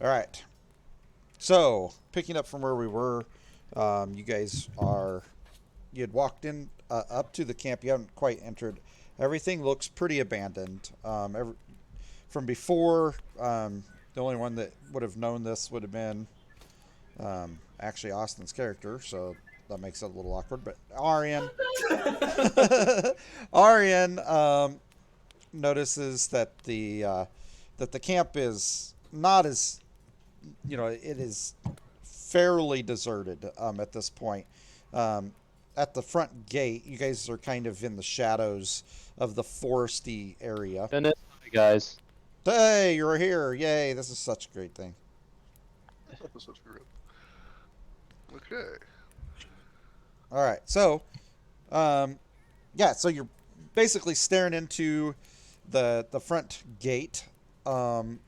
All right. So, picking up from where we were, you guys are. You had walked in up to the camp. You haven't quite entered. Everything looks pretty abandoned. From before, the only one that would have known this would have been actually Austin's character, so that makes it a little awkward. But Arian, Arian notices that the camp is not as it is fairly deserted at this point. Um, at the front gate, you guys are kind of in the shadows of the foresty area. Goodness, hi guys. Hey, you're here! Yay! This is such a great thing. Such a good. Okay. All right, so um, yeah, so you're basically staring into the front gate, um,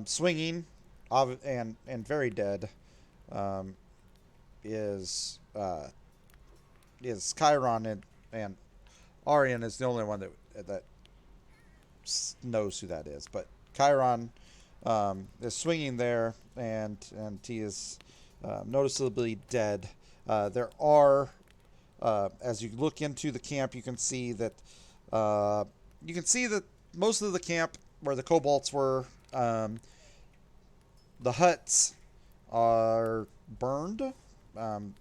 swinging, and very dead. Um, is Chiron, and Arian is the only one that knows who that is. But Chiron is swinging there, and he is noticeably dead. There are, as you look into the camp, uh, you can see that most of the camp where the kobolds were, the huts are burned. Um,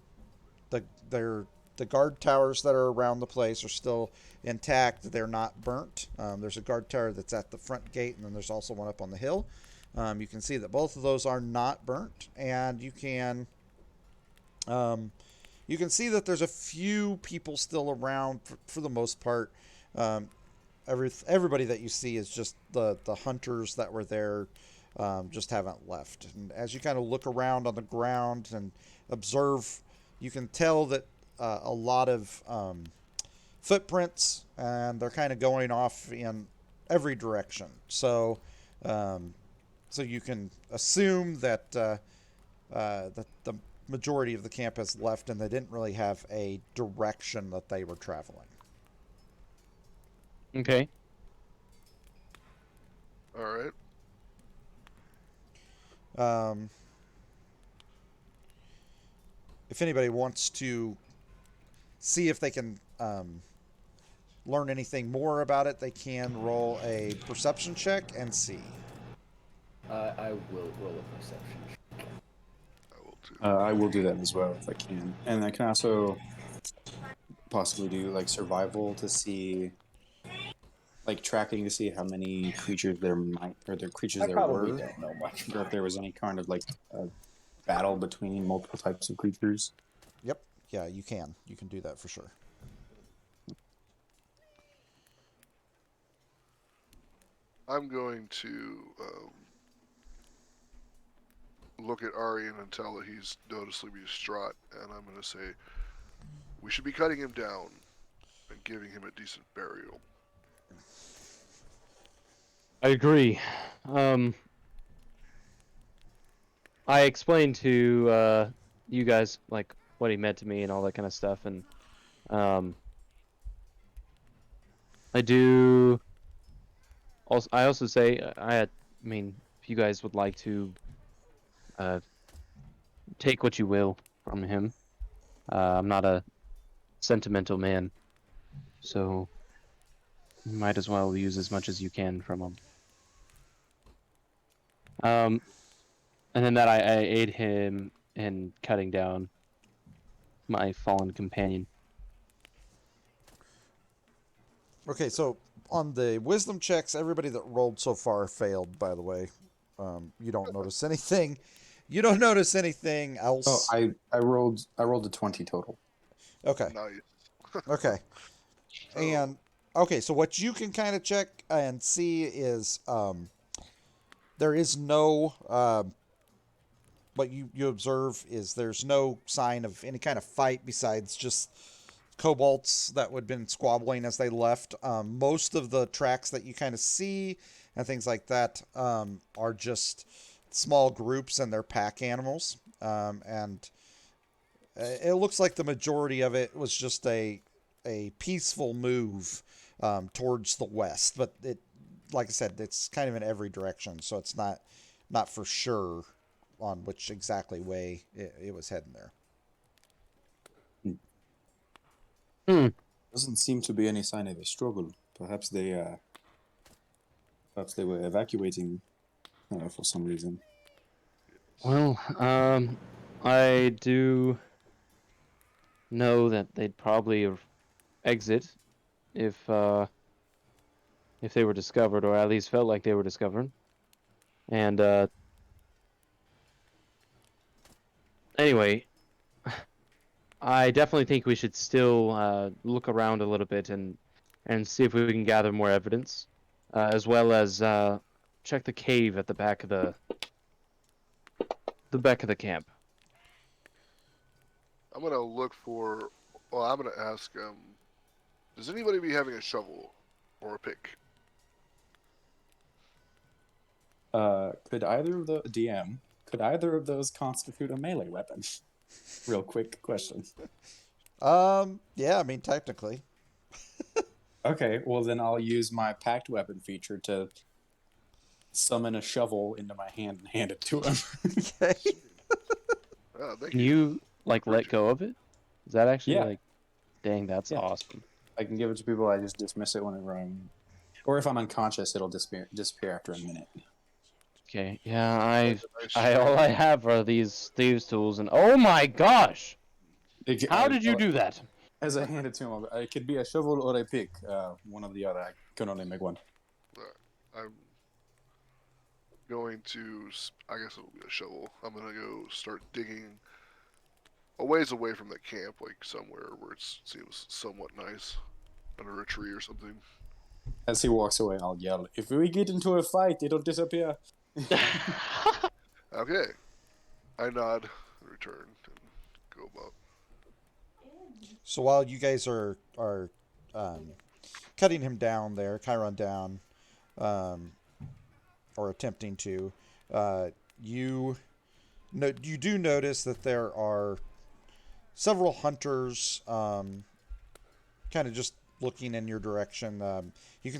they're the guard towers that are around the place are still intact. They're not burnt. There's a guard tower that's at the front gate, and then there's also one up on the hill. You can see that both of those are not burnt, and um, you can see that there's a few people still around for the most part. Um, everybody that you see is just the hunters that were there, just haven't left. And as you kind of look around on the ground and observe, you can tell that a lot of footprints, and they're kind of going off in every direction. Um, so you can assume that the majority of the camp has left, and they didn't really have a direction that they were traveling. Okay. All right. Um, if anybody wants to see if they can learn anything more about it, they can roll a perception check and see. I will roll a perception. I will too. I will do that as well if I can, and I can also possibly do like survival to see, like tracking to see how many creatures there might or the creatures I there probably were, don't know much. or if there was any kind of like a battle between multiple types of creatures. Yep. Yeah, you can. You can do that for sure. I'm going to look at Arian and tell that he's noticeably distraught, and I'm going to say we should be cutting him down and giving him a decent burial. I agree. Um, I explained to you guys like what he meant to me and all that kind of stuff, and um, I do. Also, I also say I mean, if you guys would like to uh, take what you will from him, I'm not a sentimental man, so you might as well use as much as you can from him. And then that I aid him in cutting down my fallen companion. Okay, so on the wisdom checks, everybody that rolled so far failed, by the way. You don't notice anything. You don't notice anything Oh, else. I rolled a 20 total. Okay. Nice. Okay. So, And okay, so what you can kind of check and see is there is no what you observe is there's no sign of any kind of fight besides just kobolds that would have been squabbling as they left. Most of the tracks that you kind of see and things like that are just small groups and they're pack animals. And it looks like the majority of it was just a peaceful move towards the west, but it, like I said, it's kind of in every direction, so it's not not for sure on which exactly way it was heading there. Hmm. Doesn't seem to be any sign of a struggle. Perhaps they were evacuating for some reason. Well, I do know that they'd probably exit if they were discovered, or at least felt like they were discovered. And anyway, I definitely think we should still look around a little bit and see if we can gather more evidence, as well as check the cave at the back of the camp. I'm gonna look for. Well, I'm gonna ask. Does anybody be having a shovel or a pick? Could either of the DM could either of those constitute a melee weapon? Real quick question. Yeah, I mean, technically. Okay, well then I'll use my packed weapon feature to summon a shovel into my hand and hand it to him. Okay. Thank Can you. you like let Appreciate go of it? Is that actually Yeah. like, dang, that's Yeah. awesome. I can give it to people. I just dismiss it whenever I'm, or if I'm unconscious, it'll disappear after a minute. Okay, yeah, Nice all I have are these thieves' tools, and oh my gosh, how did you do that? As I hand it to him, it could be a shovel or a pick, one or the other. I can only make one. I'm going to. I guess it'll be a shovel. I'm gonna go start digging a ways away from the camp, like somewhere where it seems somewhat nice, under a tree or something. As he walks away, I'll yell, "If we get into a fight, it'll disappear." Okay. I nod, return, and go about. So while you guys are cutting him down there, Chiron down, um, or attempting to, you you do notice that there are several hunters, kind of just looking in your direction. You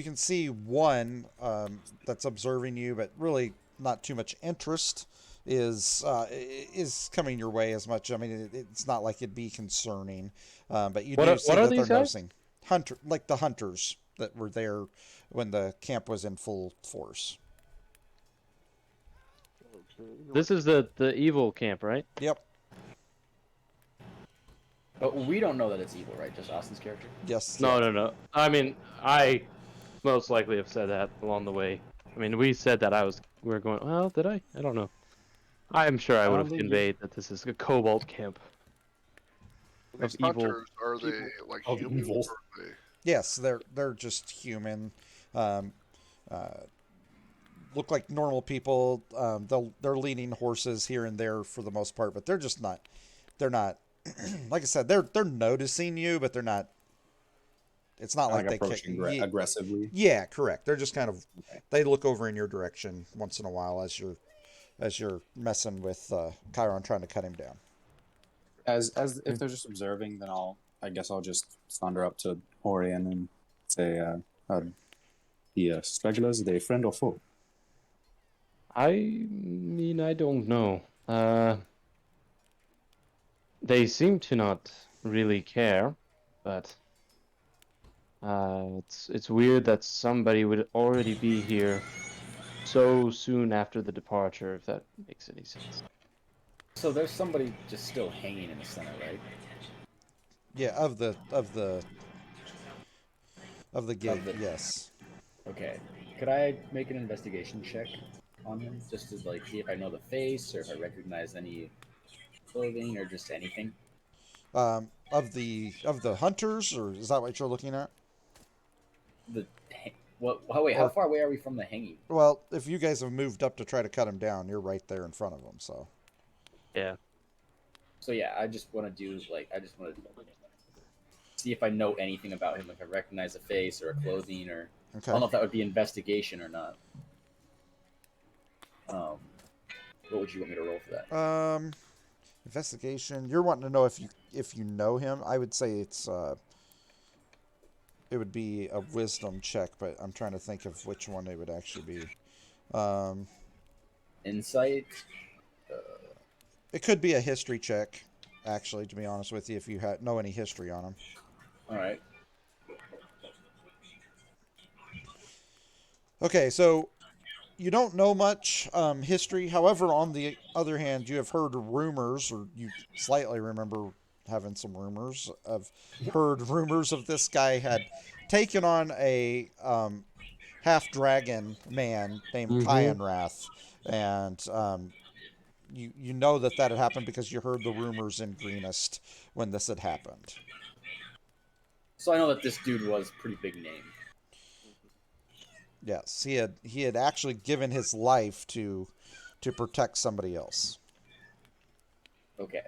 can see one that's observing you, but really not too much interest is coming your way as much. I mean, it's not like it'd be concerning, but you do see what are that these they're guys? noticing like the hunters that were there when the camp was in full force. Okay. This is the evil camp, right? Yep. But we don't know that it's evil, right? Just Austin's character. Yes. No, Yeah. no, no. I mean, I most likely have said that along the way. I mean, we said that we were going. Well, did I? I don't know. I'm sure I I would don't have think conveyed that this is a cobalt camp of These evil hunters, are they people. like Of humans? evil. Or are they... Yes, they're just human. Um, look like normal people. They're leading horses here and there for the most part, but they're just not. They're not. Like I said, they're noticing you, but they're not. It's not like Like they approaching can't. aggressively. Yeah, correct. They're just kind of. Okay. They look over in your direction once in a while as you're messing with Chiron trying to cut him down. As if they're just observing, then I guess I'll just thunder up to Orion and say, the stragglers, are they friend or foe? I mean, I don't know. They seem to not really care, but it's weird that somebody would already be here so soon after the departure, if that makes any sense. So there's somebody just still hanging in the center, right? Yeah, of the gate. Yes. Okay. Could I make an investigation check on him, just to like see if I know the face or if I recognize any clothing or just anything? Of the hunters, or is that what you're looking at? The what? Oh, wait, how Or- far away are we from the hanging? Well, if you guys have moved up to try to cut him down, you're right there in front of him. So. Yeah. So yeah, I just want to do I just want to see if I know anything about him, if I recognize a face or a clothing, or Okay. I don't know if that would be investigation or not. What would you want me to roll for that? Investigation. You're wanting to know if you know him. I would say it would be a wisdom check, but I'm trying to think of which one it would actually be. Insight. It could be a history check, actually, to be honest with you, if you know any history on them. All right. Okay, so you don't know much history. However, on the other hand, you have heard rumors, or you slightly remember having some rumors of this guy had taken on a half dragon man named Mm-hmm. Kyanrath, and you know that had happened because you heard the rumors in Greenest when this had happened. So I know that this dude was pretty big name. Yes, he had actually given his life to protect somebody else. Okay.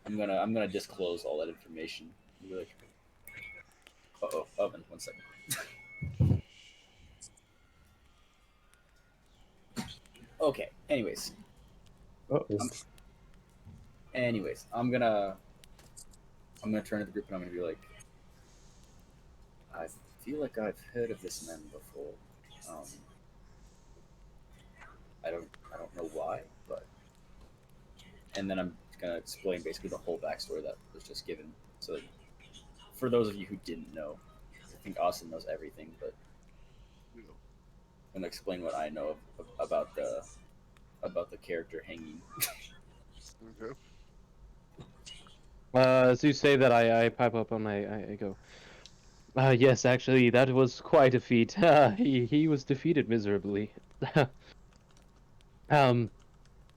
I'm gonna disclose all that information. I'll be like, oh, oven. 1 second. Okay. Oh. I'm gonna turn to the group and I'm gonna be like, I feel like I've heard of this man before. Um, I don't know why, but and then I'm gonna explain basically the whole backstory that was just given. So that for those of you who didn't know, I think Austin knows everything, but You know, I'm gonna explain what I know about the character hanging. okay. As you say that, I pipe up on I go. Yes, actually, that was quite a feat. He was defeated miserably. Um,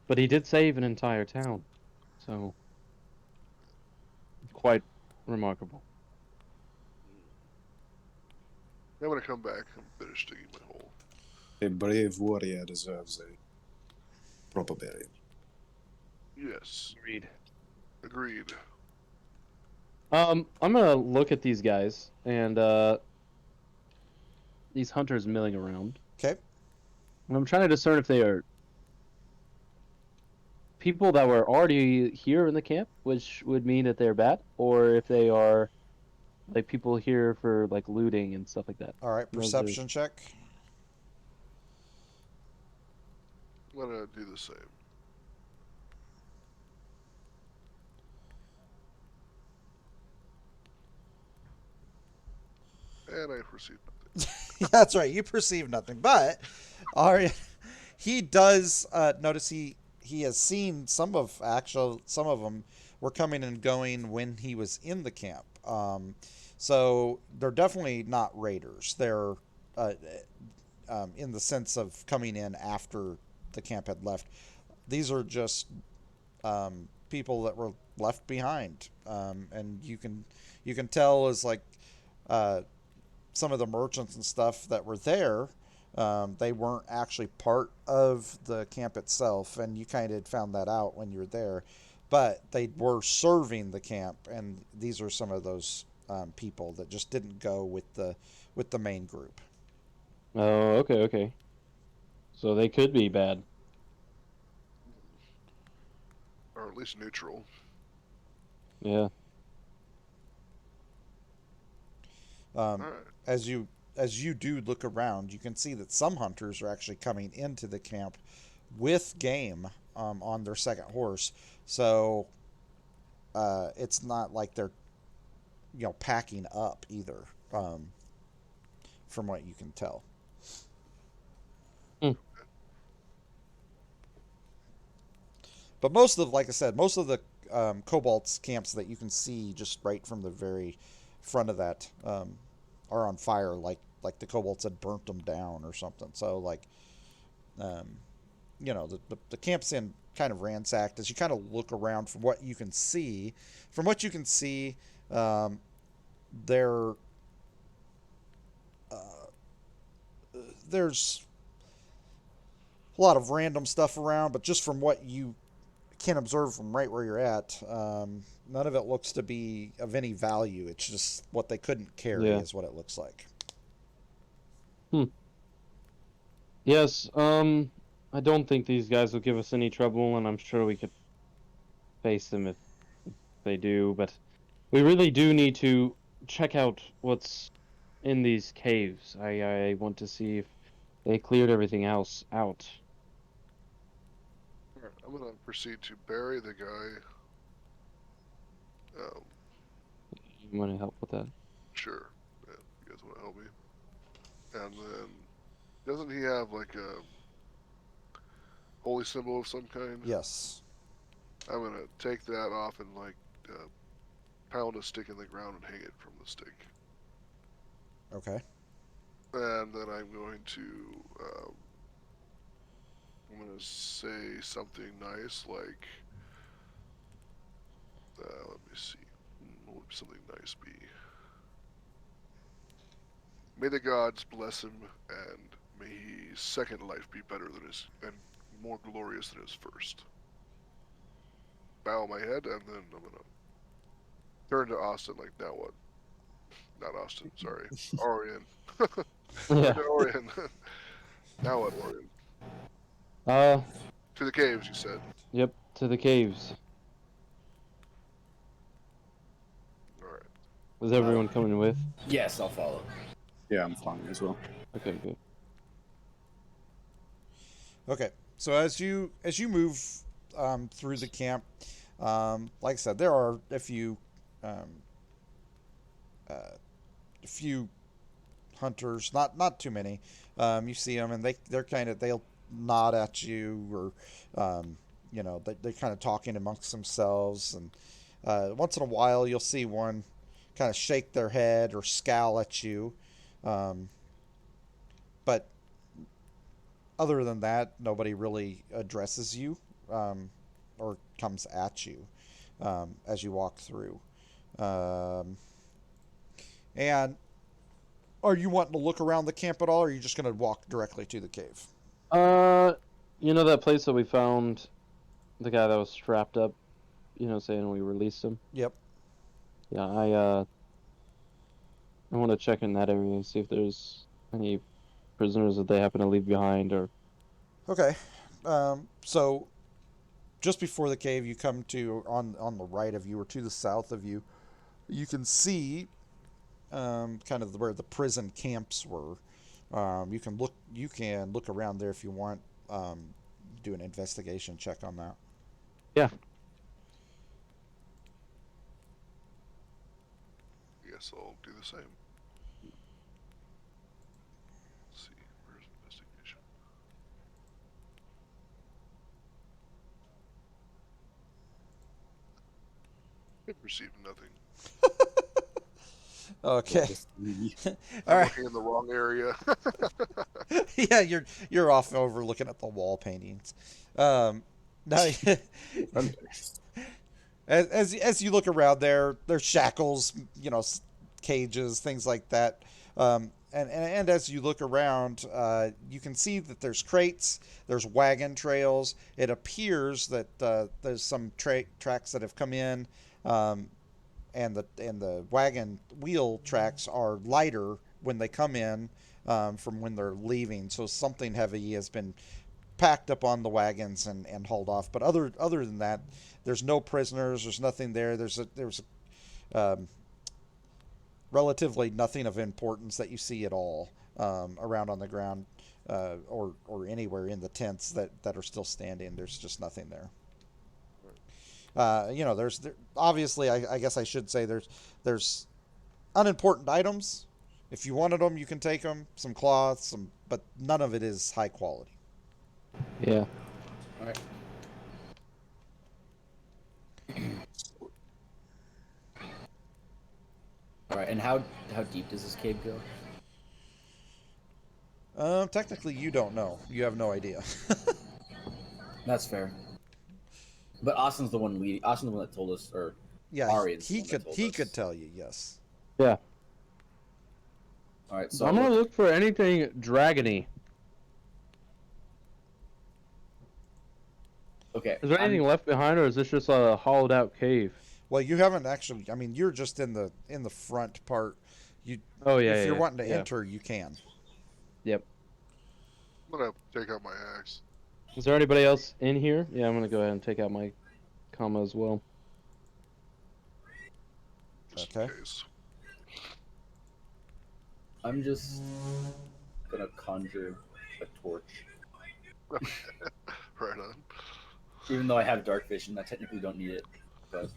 but he did save an entire town, so quite remarkable. I'm gonna come back and finish digging my hole. A brave warrior deserves a proper burial. Yes, Agreed. agreed. I'm gonna look at these guys and these hunters milling around. Okay. And I'm trying to discern if they are people that were already here in the camp, which would mean that they're bad, or if they are like people here for like looting and stuff like that. All right. Those are... Perception check. I'm gonna do the same. And I perceive nothing. That's right. You perceive nothing, but Arya, he does notice he has seen some of them were coming and going when he was in the camp. So they're definitely not raiders. They're uh, in the sense of coming in after the camp had left. These are just people that were left behind, and you can tell as like uh, some of the merchants and stuff that were there, they weren't actually part of the camp itself, and you kind of found that out when you were there. But they were serving the camp, and these are some of those people that just didn't go with the main group. Oh, okay, okay. So they could be bad. Or at least neutral. Yeah. Alright. As you do look around, you can see that some hunters are actually coming into the camp with game on their second horse. So it's not like they're packing up either, from what you can tell. Hmm. But most of, like I said, most of the Cobalt's camps that you can see just right from the very front of that are on fire, like the Cobalts had burnt them down or something. So like, um, the camp's in kind of ransacked. As you kind of look around from what you can see, um, there there's a lot of random stuff around, but just from what you can observe from right where you're at, none of it looks to be of any value. It's just what they couldn't carry Yeah. is what it looks like. Yes, I don't think these guys will give us any trouble, and I'm sure we could face them if they do, but we really do need to check out what's in these caves. I want to see if they cleared everything else out. Alright, I'm gonna proceed to bury the guy. You want to help with that? Sure. Yeah, you guys want to help me? And then, doesn't he have like a holy symbol of some kind? Yes. I'm gonna take that off and like pound a stick in the ground and hang it from the stick. Okay. And then I'm going to say something nice like, let me see, what would something nice be? May the gods bless him, and may his second life be better than his and more glorious than his first. Bow my head, and then I'm gonna turn to Austin like, now what? Not Austin, sorry, Orion. Turn Yeah. to Orion. Now what, Orion? Uh, To the caves, you said. yep, to the caves. All right. Is everyone coming with? Yes, I'll follow. Yeah, I'm following as well. Okay, good. Okay. So as you move through the camp, like I said, there are um, a few hunters, not too many. You see them, and they'll nod at you, or they're kind of talking amongst themselves, and once in a while you'll see one kind of shake their head or scowl at you, um, but other than that, nobody really addresses you or comes at you as you walk through. Um, and are you wanting to look around the camp at all, or are you just going to walk directly to the cave? Uh, you know that place that we found the guy that was strapped up, saying we released him? Yep. Yeah, I want to check in that area and see if there's any prisoners that they happen to leave behind or Okay. So just before the cave, you come to on the right of you or to the south of you. You can see kind of where the prison camps were. You can look. You can look around there if you want. Do an investigation check on that. yeah. I guess I'll do the same. Let's see. Where's investigation? I've received nothing. Okay. Just me. All I'm right. looking in the wrong area. Yeah, you're off over looking at the wall paintings. Now, as you look around there, there's shackles, cages, things like that. And as you look around, you can see that there's crates, there's wagon trails. It appears that there's some tracks that have come in, and the wagon wheel tracks are lighter when they come in from when they're leaving. So something heavy has been packed up on the wagons and hauled off. But other than that, there's no prisoners. There's nothing there. There's relatively nothing of importance that you see at all around on the ground or anywhere in the tents that are still standing. There's just nothing there. Obviously, I guess I should say there's unimportant items. If you wanted them, you can take them. Some cloths, but none of it is high quality. Yeah. All right. All right. And how deep does this cave go? Technically, you don't know. You have no idea. That's fair. But Austin's the one leading. Austin's the one that told us, or Yeah, Arian's the he one that could told he us. could tell you. Yes. Yeah. All right. So I'm gonna look for anything dragony. Okay. Is there anything left behind, or is this just a hollowed out cave? Well, you haven't actually. I mean, you're just in the front part. You, Oh yeah. if you're yeah, wanting to yeah. enter, you can. Yep. I'm gonna take out my axe. Is there anybody else in here? Yeah, I'm gonna go ahead and take out my comma as well. Just Okay. in case. I'm just gonna conjure a torch. Right on. Even though I have dark vision, I technically don't need it. But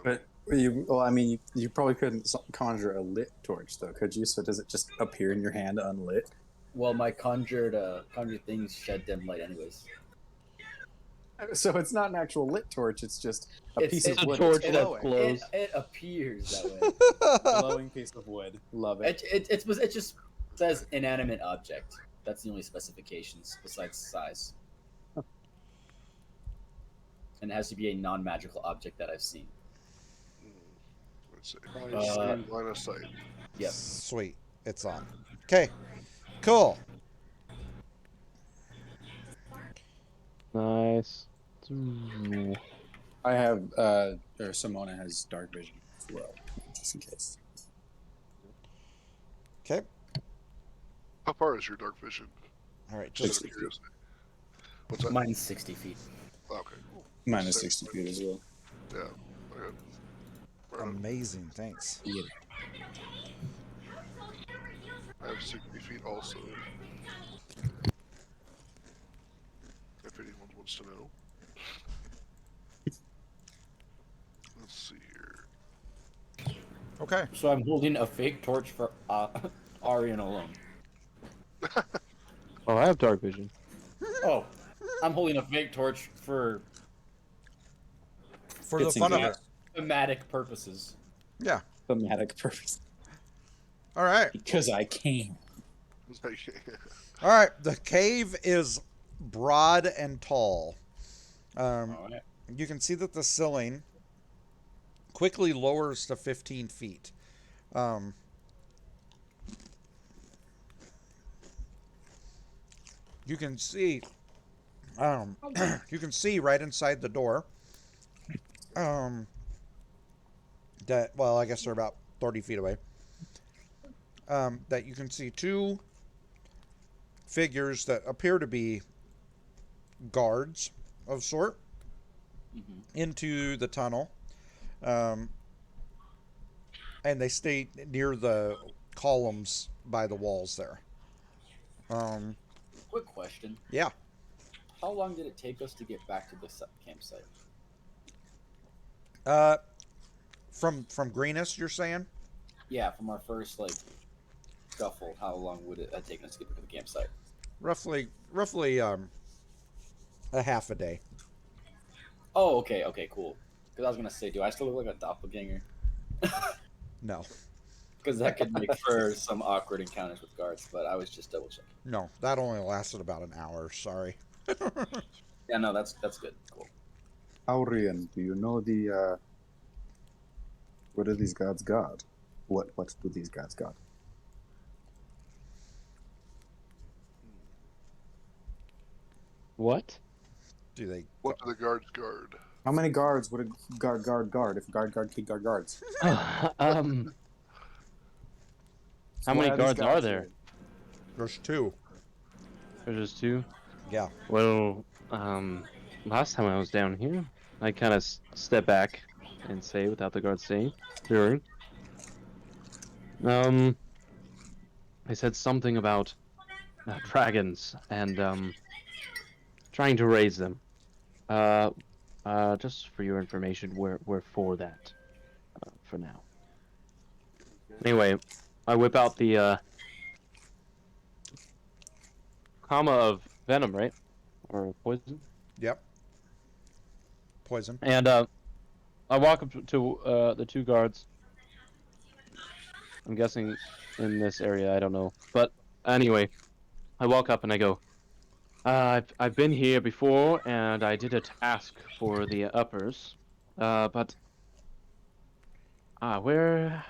But well, I mean, you probably couldn't conjure a lit torch, though, could you? So does it just appear in your hand unlit? well, my conjured things shed dim light, anyways. So it's not an actual lit torch; it's just a piece It's of a wood torch that's that glowing. glows. It appears that way. Glowing piece of wood. Love it. It just says inanimate object. That's the only specifications besides size. And it has to be a non-magical object that I've seen. Let's see. Uh, Line of sight. Yep. Sweet. It's on. Okay. Cool. Nice. I have, or Simona has dark vision as well, just in case. Okay. How far is your dark vision? All right. Just Just 60 out of curiosity. What's that? Mine's 60 feet. Oh, okay, cool. Mine is Same. 60 feet as well. Yeah. Okay. Right on. amazing. Thanks. Yeah. I have 60 feet also. If anyone wants to know. Let's see here. Okay. So I'm holding a fake torch for Arian alone. Oh, I have dark vision. Oh, I'm holding a fake torch for For the It's fun of in it. thematic purposes. Yeah. Thematic purpose. All right. Because I can. All right. The cave is broad and tall. All right. You can see that the ceiling quickly lowers to 15 feet. You can see, you can see right inside the door. That well, I guess they're about 30 feet away. That you can see two figures that appear to be guards of sort into the tunnel. And they stay near the columns by the walls there. Quick question. Yeah. How long did it take us to get back to the campsite? From Greenest, you're saying? Yeah, from our first scuffle, how long would it have taken us to get back to the campsite? Roughly, a half a day. Oh, okay, cool. Because I was gonna say, do I still look like a doppelganger? No, Because that could make for some awkward encounters with guards. But I was just double checking. no, that only lasted about an hour. Sorry. Yeah, no, that's good. Cool. Aurian, do you know the, what do these gods guard? What do these gods guard? What? Do they? What do the guards guard? How many guards would a guard if a guard could guard guards? How many What guards these are gods there? doing? There's two. There's just two. Yeah. Well, last time I was down here, I kind of step back and say without the guards saying, hearing. They said something about dragons and trying to raise them. Just for your information, we're for that for now. Anyway, I whip out the comma of venom, right? Or poison. Yep. Poison. And I walk up to the two guards. I'm guessing in this area, I don't know. But anyway, I walk up and I go, I've been here before and I did a task for the uppers. But where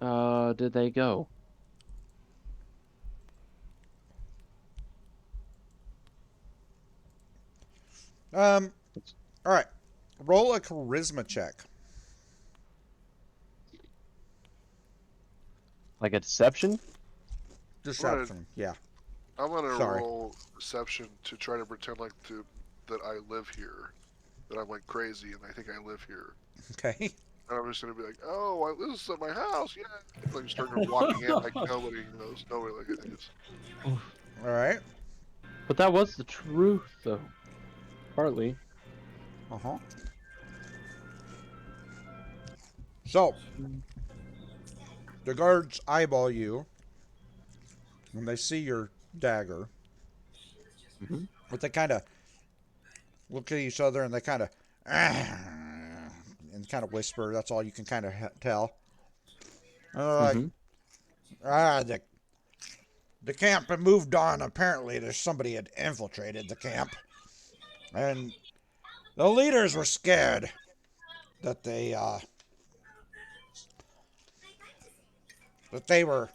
did they go? All right. Roll a charisma check. Like a deception? Deception. Yeah. I'm gonna Sorry. roll deception to try to pretend that I live here, that I'm like crazy and I think I live here. Okay. And I'm just gonna be like, oh, this is at my house, yeah. Like starting walking in like nobody knows, nobody like it is. All right. But that was the truth, though. Partly. Uh huh. So the guards eyeball you when they see your dagger, Mm-hmm. but they kind of look at each other and they kind of and kind of whisper. That's all you can kind of tell. And they're like, Mm-hmm. the camp had moved on. Apparently, there's somebody had infiltrated the camp, and the leaders were scared that they were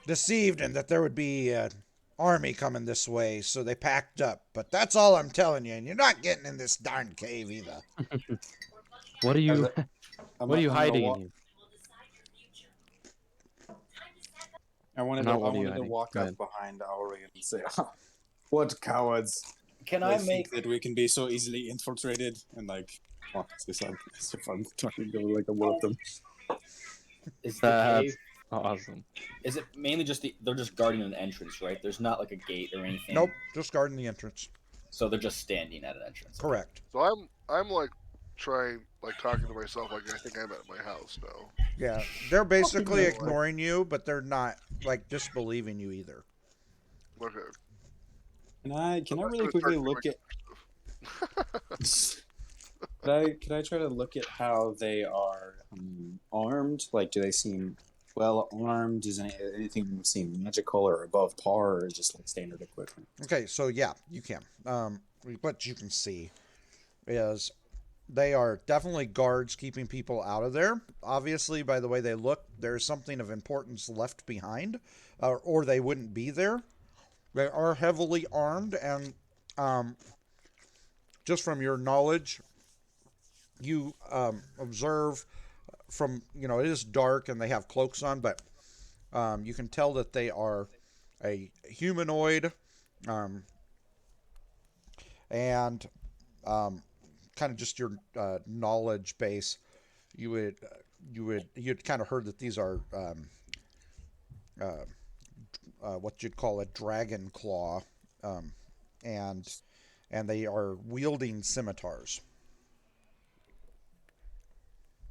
deceived and that there would be an army coming this way, so they packed up. But that's all I'm telling you, and you're not getting in this darn cave either. What are you? What are you I'm gonna hiding in walk. here? I wanted Not to. I what are you wanted to hiding? walk Go up ahead. behind Auri and say, "What cowards! Can They I think make? that we can be so easily infiltrated?" And like, walk as if I'm trying to go like I'm one of them. Is the cave? That's awesome. Is it mainly just they're just guarding an entrance, right? There's not like a gate or anything. Nope, just guarding the entrance. So they're just standing at an entrance. Correct. So I'm like trying, like talking to myself, like I think I'm at my house now. Yeah, they're basically Fucking ignoring you, but they're not like disbelieving you either. Okay. Can I'm I not really gonna quickly start doing look at? stuff. Can I try to look at how they are armed? Like, do they seem well armed? Does anything seem magical or above par, or just like standard equipment? Okay, so yeah, you can. What you can see is they are definitely guards keeping people out of there. Obviously, by the way they look, there's something of importance left behind, or they wouldn't be there. They are heavily armed, and just from your knowledge, you observe from it is dark and they have cloaks on, but you can tell that they are a humanoid, and kind of just your knowledge base. You'd kind of heard that these are what you'd call a dragon claw, and they are wielding scimitars.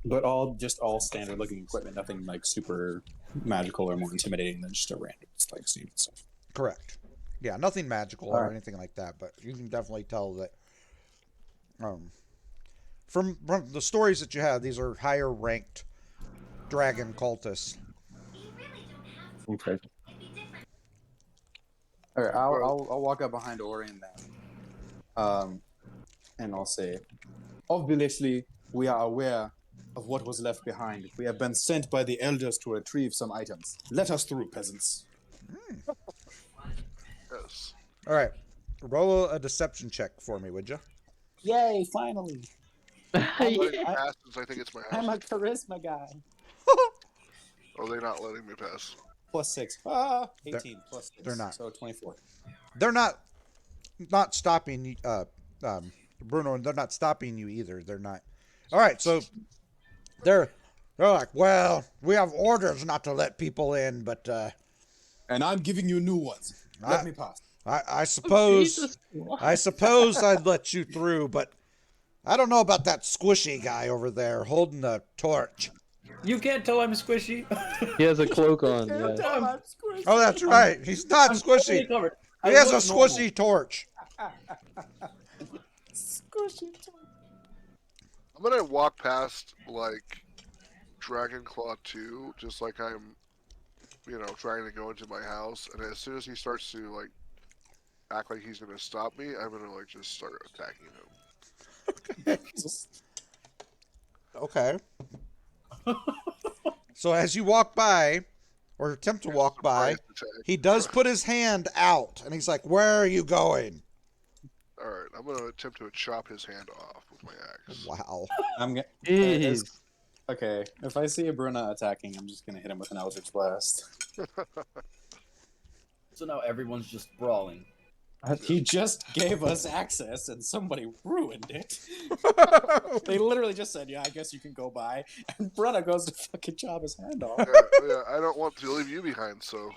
But all standard looking equipment, nothing like super magical or more intimidating than just a random like suit stuff. Correct. Yeah, nothing magical or Alright. anything like that, but you can definitely tell that from the stories that you have, these are higher ranked dragon cultists. Okay. All right, I'll walk up behind Ori and them, and I'll say, obviously we are aware of what was left behind. We have been sent by the elders to retrieve some items. Let us through, peasants. Yes. All right, roll a deception check for me, would you? Yay! Finally, I'm letting me I- pass since I think it's my I'm house. a charisma guy. Are they not letting me pass? +6. 18 plus 6. they're not. So 24. They're not stopping Bruno, and they're not stopping you either. They're not. All right, so they're like, well, we have orders not to let people in, but And I'm giving you new ones. Let me pass. I suppose Jesus, what? I suppose I'd let you through, but I don't know about that squishy guy over there holding the torch. You can't tell I'm squishy. He has a cloak on. Yeah. Oh, that's right. He's not Totally squishy. covered. He I has a look normal. squishy torch. I'm gonna walk past like Dragon Claw 2, just like I'm, trying to go into my house, and as soon as he starts to like act like he's gonna stop me, I'm gonna like just start attacking him. Okay. So as you walk by, or attempt to walk by, Surprise attack. he does put his hand out, and he's like, "Where are you going?" All right, I'm gonna attempt to chop his hand off with my axe. Wow. I'm gonna. Jeez. Okay, if I see a Bruna attacking, I'm just gonna hit him with an Eldritch Blast. So now everyone's just brawling. He just gave us access, and somebody ruined it. They literally just said, "Yeah, I guess you can go by," and Brenna goes to fucking chop his hand off. Yeah, I don't want to leave you behind, so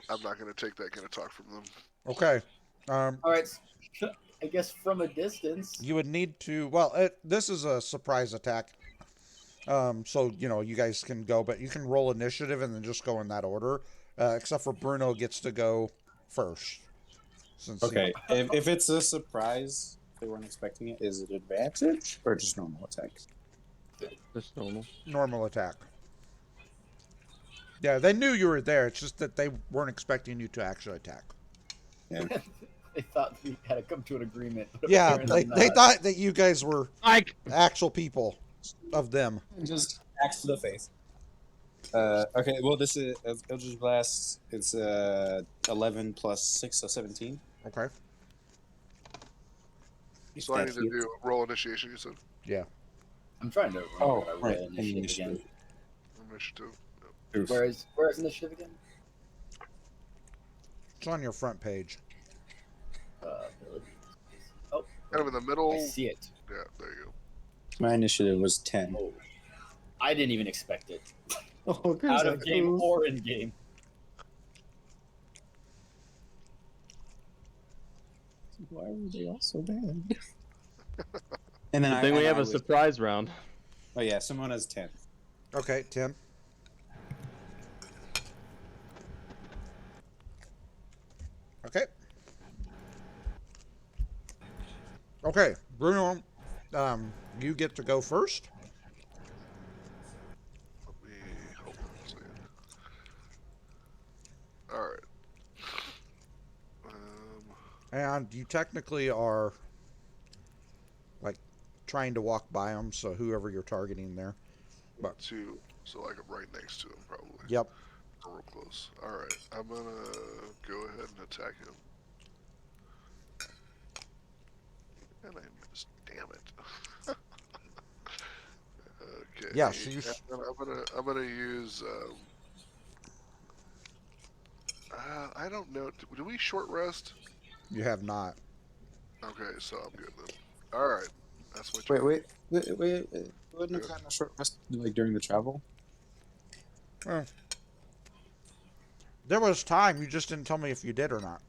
I'm not going to take that kind of talk from them. Okay. All right. I guess from a distance. You would need to. Well, this is a surprise attack. So you guys can go, but you can roll initiative and then just go in that order. Except for Bruno gets to go first. Since Okay, if it's a surprise, they weren't expecting it. Is it advantage or just normal attack? Just normal. Normal attack. Yeah, they knew you were there. It's just that they weren't expecting you to actually attack. Yeah. They thought we had to come to an agreement. But Yeah, apparently they not. thought that you guys were Ike. actual people of them. Just axe to the face. Okay, well, this is Eldritch Blast. It's 11 plus 6, so 17. Okay. If So I that need to hits. do roll initiation, you said? Yeah. I'm trying to remember Oh, what I right. roll initiative Initiative. again. Initiative. Oof. Where is initiative again? It's on your front page. Abilities. Oh, Kind of in the middle. I see it. Yeah, there you go. My initiative was 10. Oh, I didn't even expect it. Oh, Out of game or in game. Why were they all so bad? And then Good thing we have a was- surprise round. Oh yeah, someone has 10. Okay, 10. Okay. Okay, Bruno, you get to go first. Let me hold on a second. All right. And you technically are, like, trying to walk by them, so whoever you're targeting there. But, Two. So like I'm right next to him, probably. yep. Or real close. All right. I'm gonna go ahead and attack him. And I missed. Damn it. Okay. Yeah, so you and I'm gonna use. I don't know. Do we short rest? You have not. Okay, so I'm good then. All right. That's my turn. Wait. Wouldn't have gotten a short rest like during the travel? There was time, you just didn't tell me if you did or not.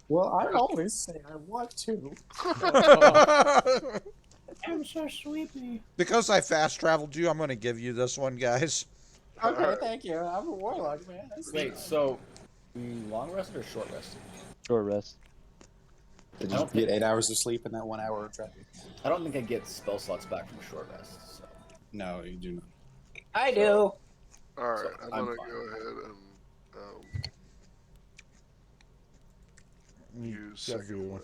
Well, I always say I want to. I'm so sleepy. Because I fast traveled you, I'm going to give you this one, guys. Okay, thank you. I'm a warlock, man. Wait, so long rest or short rest? Short rest. Did you get 8 hours of sleep in that 1 hour of travel? I don't think I get spell slots back from a short rest. So. No, you do not. I do. All right, So, I'm I'm gonna fine. go ahead and use Give second you- one,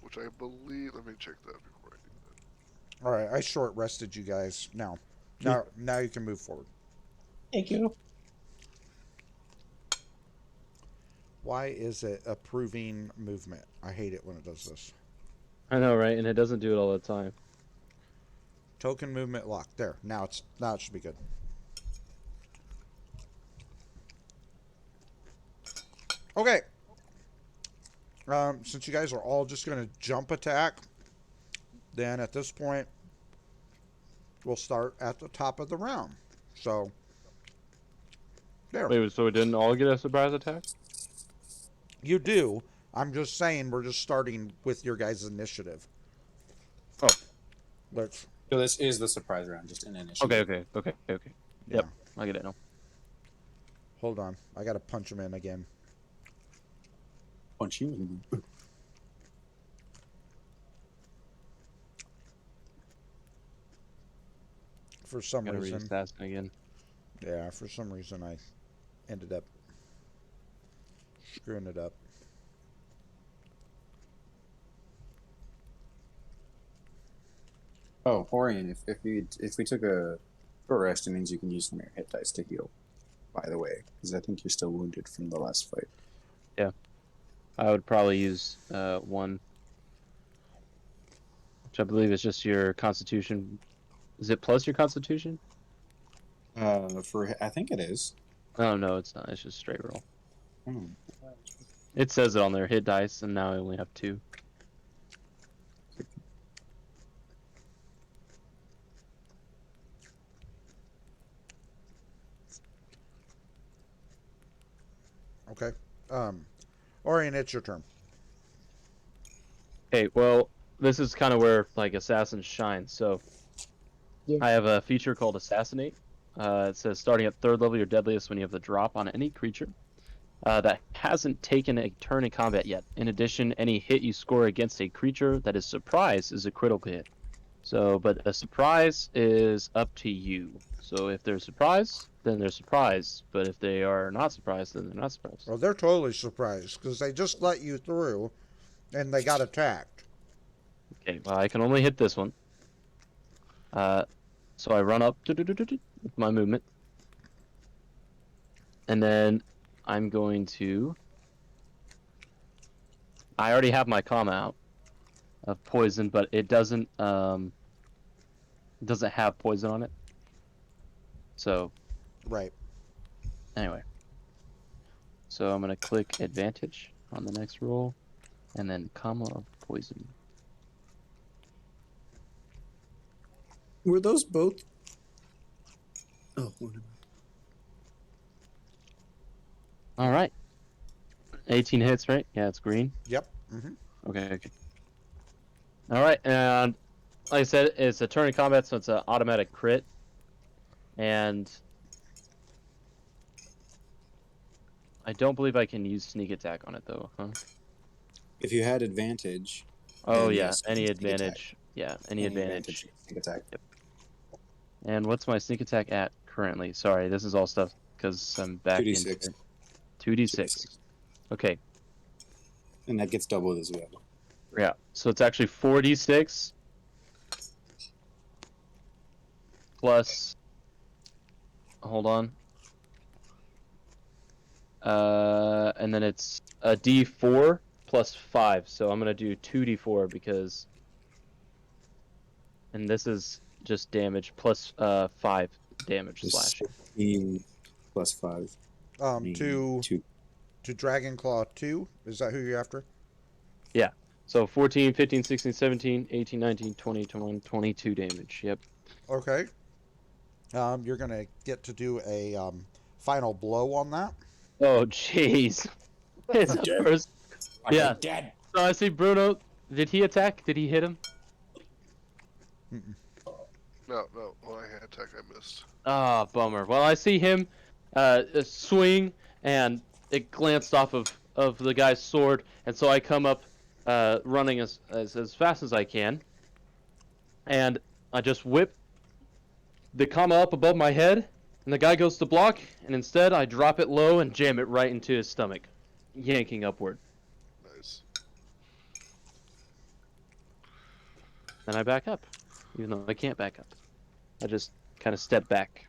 which I believe. Let me check that before I do that. All right, I short rested you guys. Now you can move forward. Thank you. Why is it approving movement? I hate it when it does this. I know, right? And it doesn't do it all the time. Token movement lock. There. Now it should be good. Okay. Since you guys are all just going to jump attack, then at this point, we'll start at the top of the round. So, there. Wait, so we didn't all get a surprise attack? You do. I'm just saying we're just starting with your guys' initiative. Oh. Let's. So this is the surprise round, just an initiative. Okay. Yeah. Yep, I get it now. Hold on. I got to punch him in again. Punch you. For some Gotta read reason. assassin again. Yeah, for some reason I ended up screwing it up. Oh, Orion, if we took a short rest, it means you can use some of your hit dice to heal. By the way, because I think you're still wounded from the last fight. I would probably use one, which I believe is just your constitution. Is it plus your constitution? I think it is. Oh no, it's not. It's just straight roll. Hmm. It says it on there, hit dice, and now I only have 2. Okay. Orion, it's your turn. Okay, well, this is kind of where like assassins shine. So Yeah. I have a feature called Assassinate. It says starting at 3rd level, you're deadliest when you have the drop on any creature that hasn't taken a turn in combat yet. In addition, any hit you score against a creature that is surprised is a critical hit. So, but a surprise is up to you. So if they're surprised, then they're surprised. But if they are not surprised, then they're not surprised. Well, they're totally surprised because they just let you through, and they got attacked. Okay, well, I can only hit this one. So I run up with my movement. And then I'm going to... I already have my comma out of poison, but it doesn't have poison on it. So, Right. anyway. So I'm going to click advantage on the next roll, and then comma of poison. Were those both? Oh, whatever. All right. 18 hits, right? Yeah, it's green. Yep. Mm-hmm. Okay. All right, and like I said, it's a turn in combat, so it's an automatic crit. And I don't believe I can use sneak attack on it, though, huh? If you had advantage. Oh, then yeah, yes, any sneak attack. advantage. Yeah, any advantage. Sneak attack. Yep. And what's my sneak attack at currently? Sorry, this is all stuff because I'm back into 2d6. it. 2d6. Okay, And that gets doubled as well. yeah. So it's actually 4d6 plus. Hold on. And then it's a d4 plus 5. So I'm gonna do 2d4 because. And this is just damage plus 5 damage Just slashing. 15 plus 5. To 2. Dragon Claw 2. Is that who you're after? Yeah. So 14, 15, 16, 17, 18, 19, 20, 21, 22 damage. Yep. Okay. You're gonna get to do a final blow on that. Oh, jeez. It's a Dead. first. Yeah. Dead. So I see Bruno. Did he attack? Did he hit him? No, when I had attack, I missed. Ah, bummer. Well, I see him swing, and it glanced off of the guy's sword, and so I come up running as fast as I can, and I just whip the comma up above my head, and the guy goes to block, and instead I drop it low and jam it right into his stomach, yanking upward. Nice. Then I back up, even though I can't back up. I just kind of step back.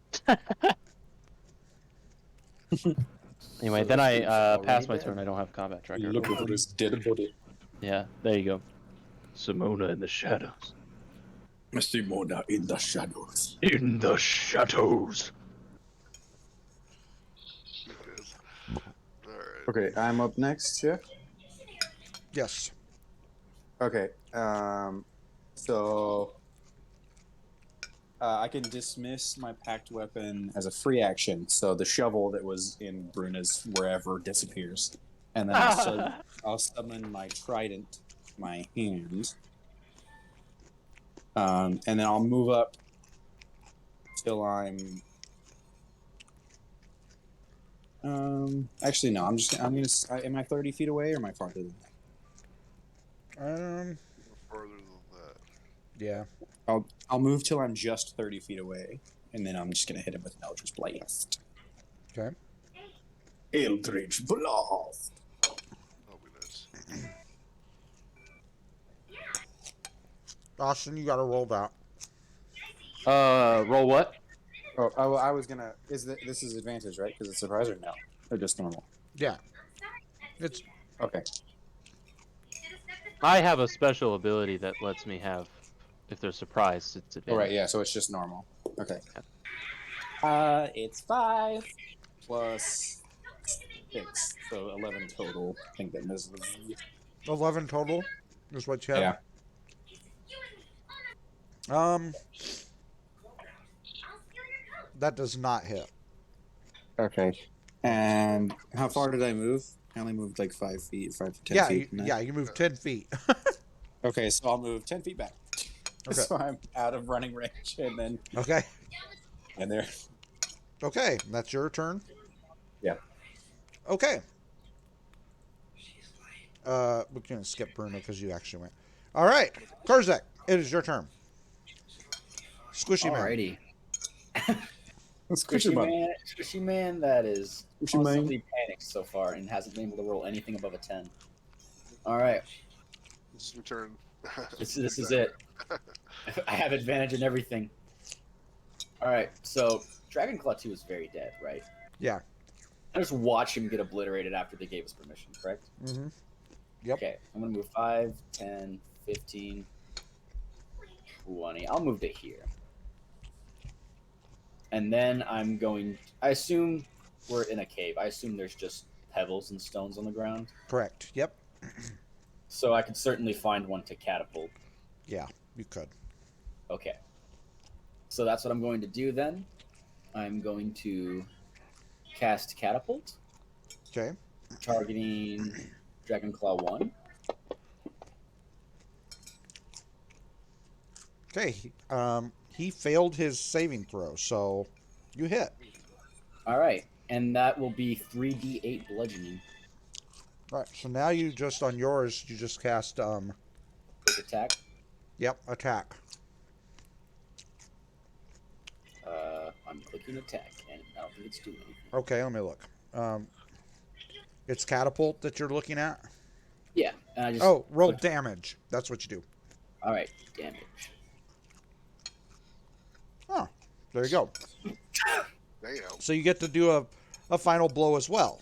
Anyway, then I pass my turn. I don't have combat tracker. Look over his dead body. Yeah, there you go. Simona in the shadows. Simona in the shadows. In the shadows. It is. Alright. Okay, I'm up next, yeah? Yes. Okay, so I can dismiss my packed weapon as a free action, so the shovel that was in Bruna's wherever disappears. And then I'll summon my trident, my hand. And then I'll move up till I'm... actually, no, am I 30 feet away or am I farther than that? Farther than that. Yeah. I'll move till I'm just 30 feet away, and then I'm just gonna hit him with an Eldritch Blast. Okay. Eldritch Blast! That'll be nice. Austin, you got to roll that. Roll what? Oh, I was gonna... This is advantage, right? Because it's surprise or no? Or just normal? Yeah. It's Okay. I have a special ability that lets me have, if they're surprised, it's advantage. All right, yeah, so it's just normal. Okay. It's 5 plus 6, so 11 total. I think that misses. 11 total is what you have. Yeah. That does not hit. Okay. And how far did I move? I only moved like 5 feet, 5 to 10 Yeah, feet. didn't I? yeah, you move 10 feet. Okay, so I'll move 10 feet back. Okay. So I'm out of running range, and then Okay. and there. Okay, that's your turn. Yeah. Okay. We're gonna skip Bruno because you actually went. All right, Karzak, it is your turn. Squishy man. Alrighty. Squishy man. Squishy man that is Squishy man. constantly panicked so far and hasn't been able to roll anything above a 10. Alright, This is your turn. this is it. I have advantage in everything. Alright, so Dragon Claw 2 is very dead, right? Yeah. I just watch him get obliterated after they gave us permission, correct? Mm-hmm. Yep. Okay, I'm gonna move 5, 10, 15, 20. I'll move to here. And then I'm going. I assume we're in a cave. I assume there's just pebbles and stones on the ground. Correct. Yep. So I could certainly find one to catapult. Yeah, you could. Okay. So that's what I'm going to do then. I'm going to cast Catapult, Okay. targeting Dragon Claw 1. Okay. He failed his saving throw, so you hit. All right. And that will be 3d8 bludgeoning. All right. So now you just on yours, you just cast Quick attack. Yep, attack. I'm clicking attack, and I don't think it's doing anything. Okay, let me look. It's catapult that you're looking at. Yeah, and I just. Oh, roll clicked. damage. That's what you do. All right, damage. Oh, there you go. Damn. So you get to do a final blow as well.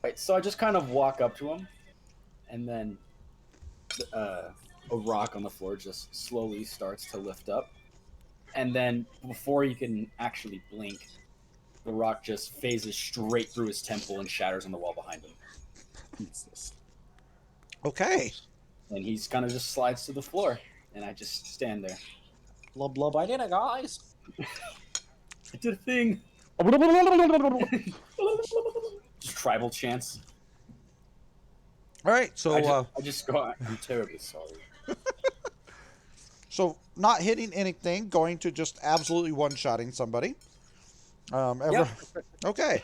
Right, so I just kind of walk up to him, and then a rock on the floor just slowly starts to lift up. And then before you can actually blink, the rock just phases straight through his temple and shatters on the wall behind him. Jesus. Okay. And he's kind of just slides to the floor, and I just stand there. Blub blub, I did it, guys. I did a thing. Just tribal chants. All right. So I just go, I'm terribly sorry. so not hitting anything, going to just absolutely one-shotting somebody. Yep. Okay.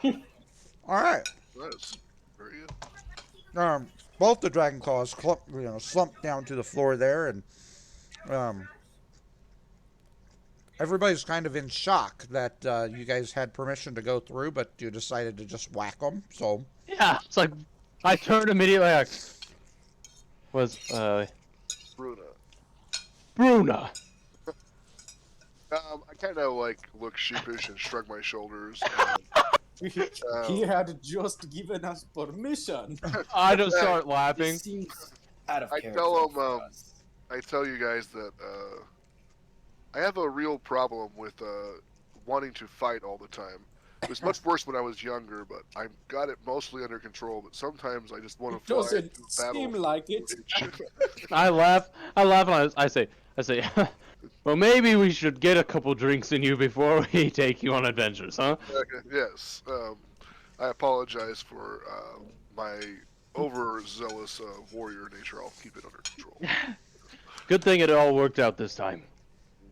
All right. Nice. Very good. Both the dragon claws slumped down to the floor there, and everybody's kind of in shock that you guys had permission to go through, but you decided to just whack them. So Yeah, it's like I turned immediately. Like, Bruna. Bruna. I kind of like look sheepish and shrug my shoulders. He had just given us permission. I just start laughing. This seems out of I character. tell him, for us. I tell you guys that I have a real problem with wanting to fight all the time. It was much worse when I was younger, but I've got it mostly under control. But sometimes I just want It to fight. doesn't battle. seem like it. I laugh. And I say, well, maybe we should get a couple drinks in you before we take you on adventures, huh? Yes. I apologize for my overzealous warrior nature. I'll keep it under control. Good thing it all worked out this time.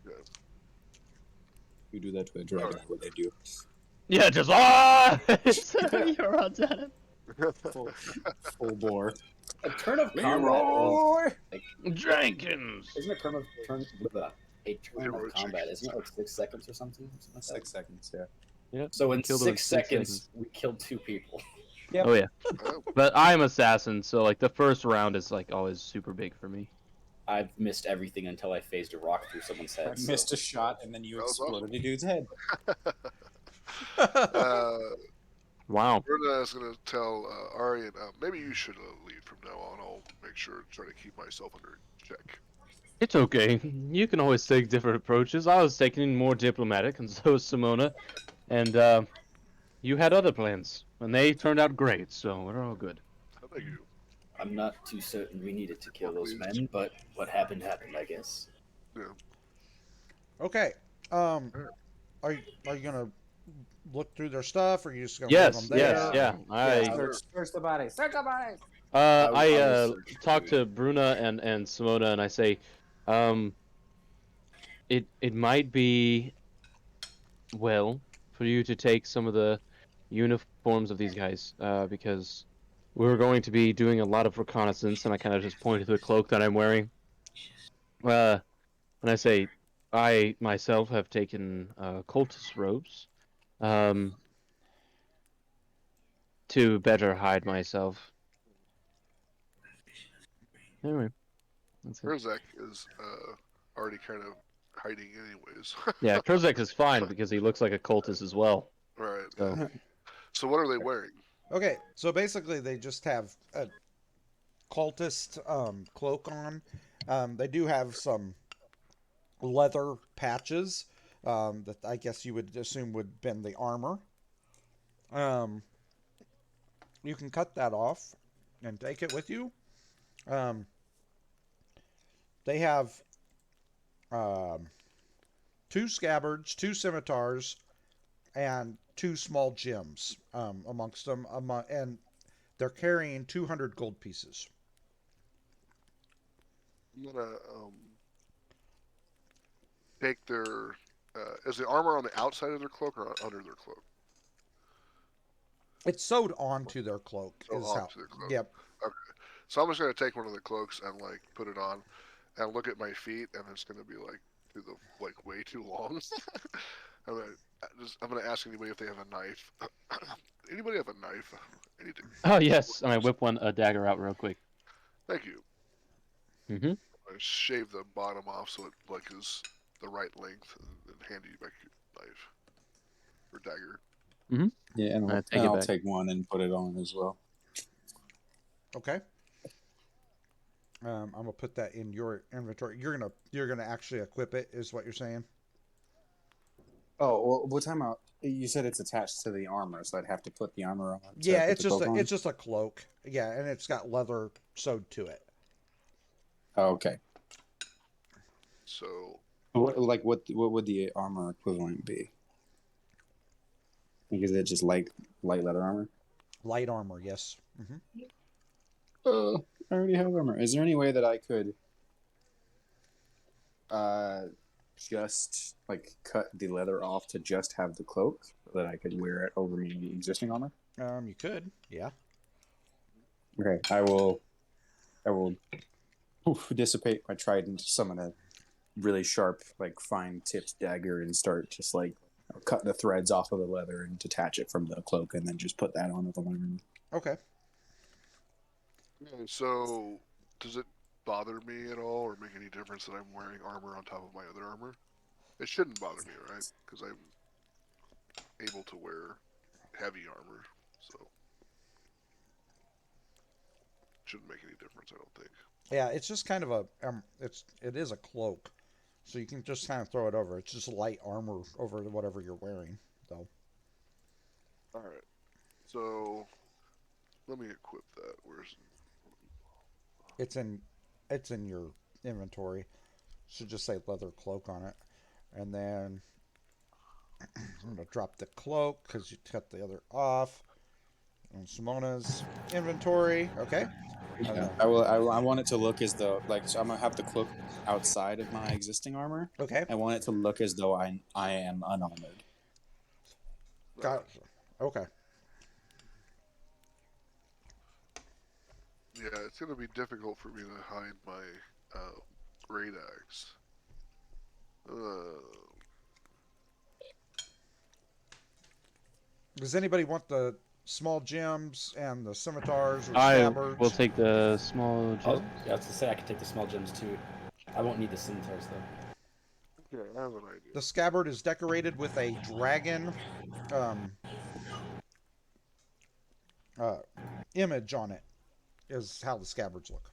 Okay. You do that to a dragon, what they do. Yeah, just you're on time. Full bore. A turn of combat Jenkins. isn't a turn of combat, isn't it like 6 seconds or something? Like 6 seconds, yeah. Yep. So in Killed him in 6 6 seconds, we killed 2 people. Oh yeah. Oh, But I'm assassin, so like the first round is like always super big for me. I've missed everything until I phased a rock through someone's head. I missed a shot, and then you That was exploded the dude's head. Wow. Bruna is going to tell Aryan, maybe you should lead from now on. I'll make sure to try to keep myself under check. It's okay. You can always take different approaches. I was taking more diplomatic, and so was Simona. And you had other plans. And they turned out great, so we're all good. Oh, thank you. I'm not too certain we needed to kill those Please. men, but what happened happened, I guess. Yeah. Okay. Um, Alright. are you gonna look through their stuff, or are you just gonna leave them Yes, there? yes, yeah. Yeah, I search the body. Search the bodies. I will search talk too. to Bruna and Simona, and I say, um, it might be well for you to take some of the uniforms of these guys, because we're going to be doing a lot of reconnaissance, and I kind of just point to the cloak that I'm wearing. And I say, I myself have taken cultist robes, um, to better hide myself. Anyway, that's it. Herzek is already kind of hiding anyways. Yeah, Kurzek is fine because he looks like a cultist as well. Right. So Yeah. So what are they wearing? Okay, so basically they just have a cultist cloak on. They do have some leather patches that I guess you would assume would bend the armor. Um, you can cut that off and take it with you. Um, they have um, two scabbards, two scimitars, and two small gems amongst them. And they're carrying 200 gold pieces. I'm gonna take their. Is the armor on the outside of their cloak or under their cloak? It's sewed onto their cloak. So Is how. onto their cloak. Yep. Okay. So I'm just gonna take one of the cloaks and like put it on, and look at my feet, and it's gonna be like through the like way too long. I'm gonna ask anybody if they have a knife. Anybody have a knife? Anything? oh yes, and I whip a dagger out real quick. Thank you. Mm-hmm. I shave the bottom off so it like is the right length, and hand you back your knife or dagger. Yeah, and I take it I'll back. take one and put it on as well. Okay. I'm gonna put that in your inventory. You're gonna actually equip it, is what you're saying? Oh, well, what time out? You said it's attached to the armor, so I'd have to put the armor on. Yeah, put it's the just cloak on? it's just a cloak. Yeah, and it's got leather sewed to it. Oh, okay. So What would the armor equivalent be? Like, is it just light leather armor? Light armor, yes. I already have armor. Is there any way that I could just like cut the leather off to just have the cloak so that I could wear it over my existing armor? You could, yeah. Okay, I will dissipate my trident, summon a really sharp, like fine tipped dagger, and start just like cut the threads off of the leather and detach it from the cloak, and then just put that on with a armor. Okay. So, does it bother me at all, or make any difference that I'm wearing armor on top of my other armor? It shouldn't bother me, right? Because I'm able to wear heavy armor, so shouldn't make any difference, I don't think. Yeah, it's just kind of a it is a cloak, so you can just kind of throw it over. It's just light armor over whatever you're wearing, though. All right. So, let me equip that. Where's It's in your inventory. Should just say leather cloak on it, and then I'm gonna drop the cloak because you cut the other off. On Simona's inventory. Okay. Yeah, I want it to look as though so I'm gonna have the cloak outside of my existing armor. Okay. I want it to look as though I am unarmored. Got. Okay. Yeah, it's gonna be difficult for me to hide my great axe. Does anybody want the small gems and the scimitars or I scabbards? will take the small Oh, gem. yeah, I was gonna say I could take the small gems too. I won't need the scimitars though. Okay, I have an idea. The scabbard is decorated with a dragon um, image on it. Is how the scabbards look.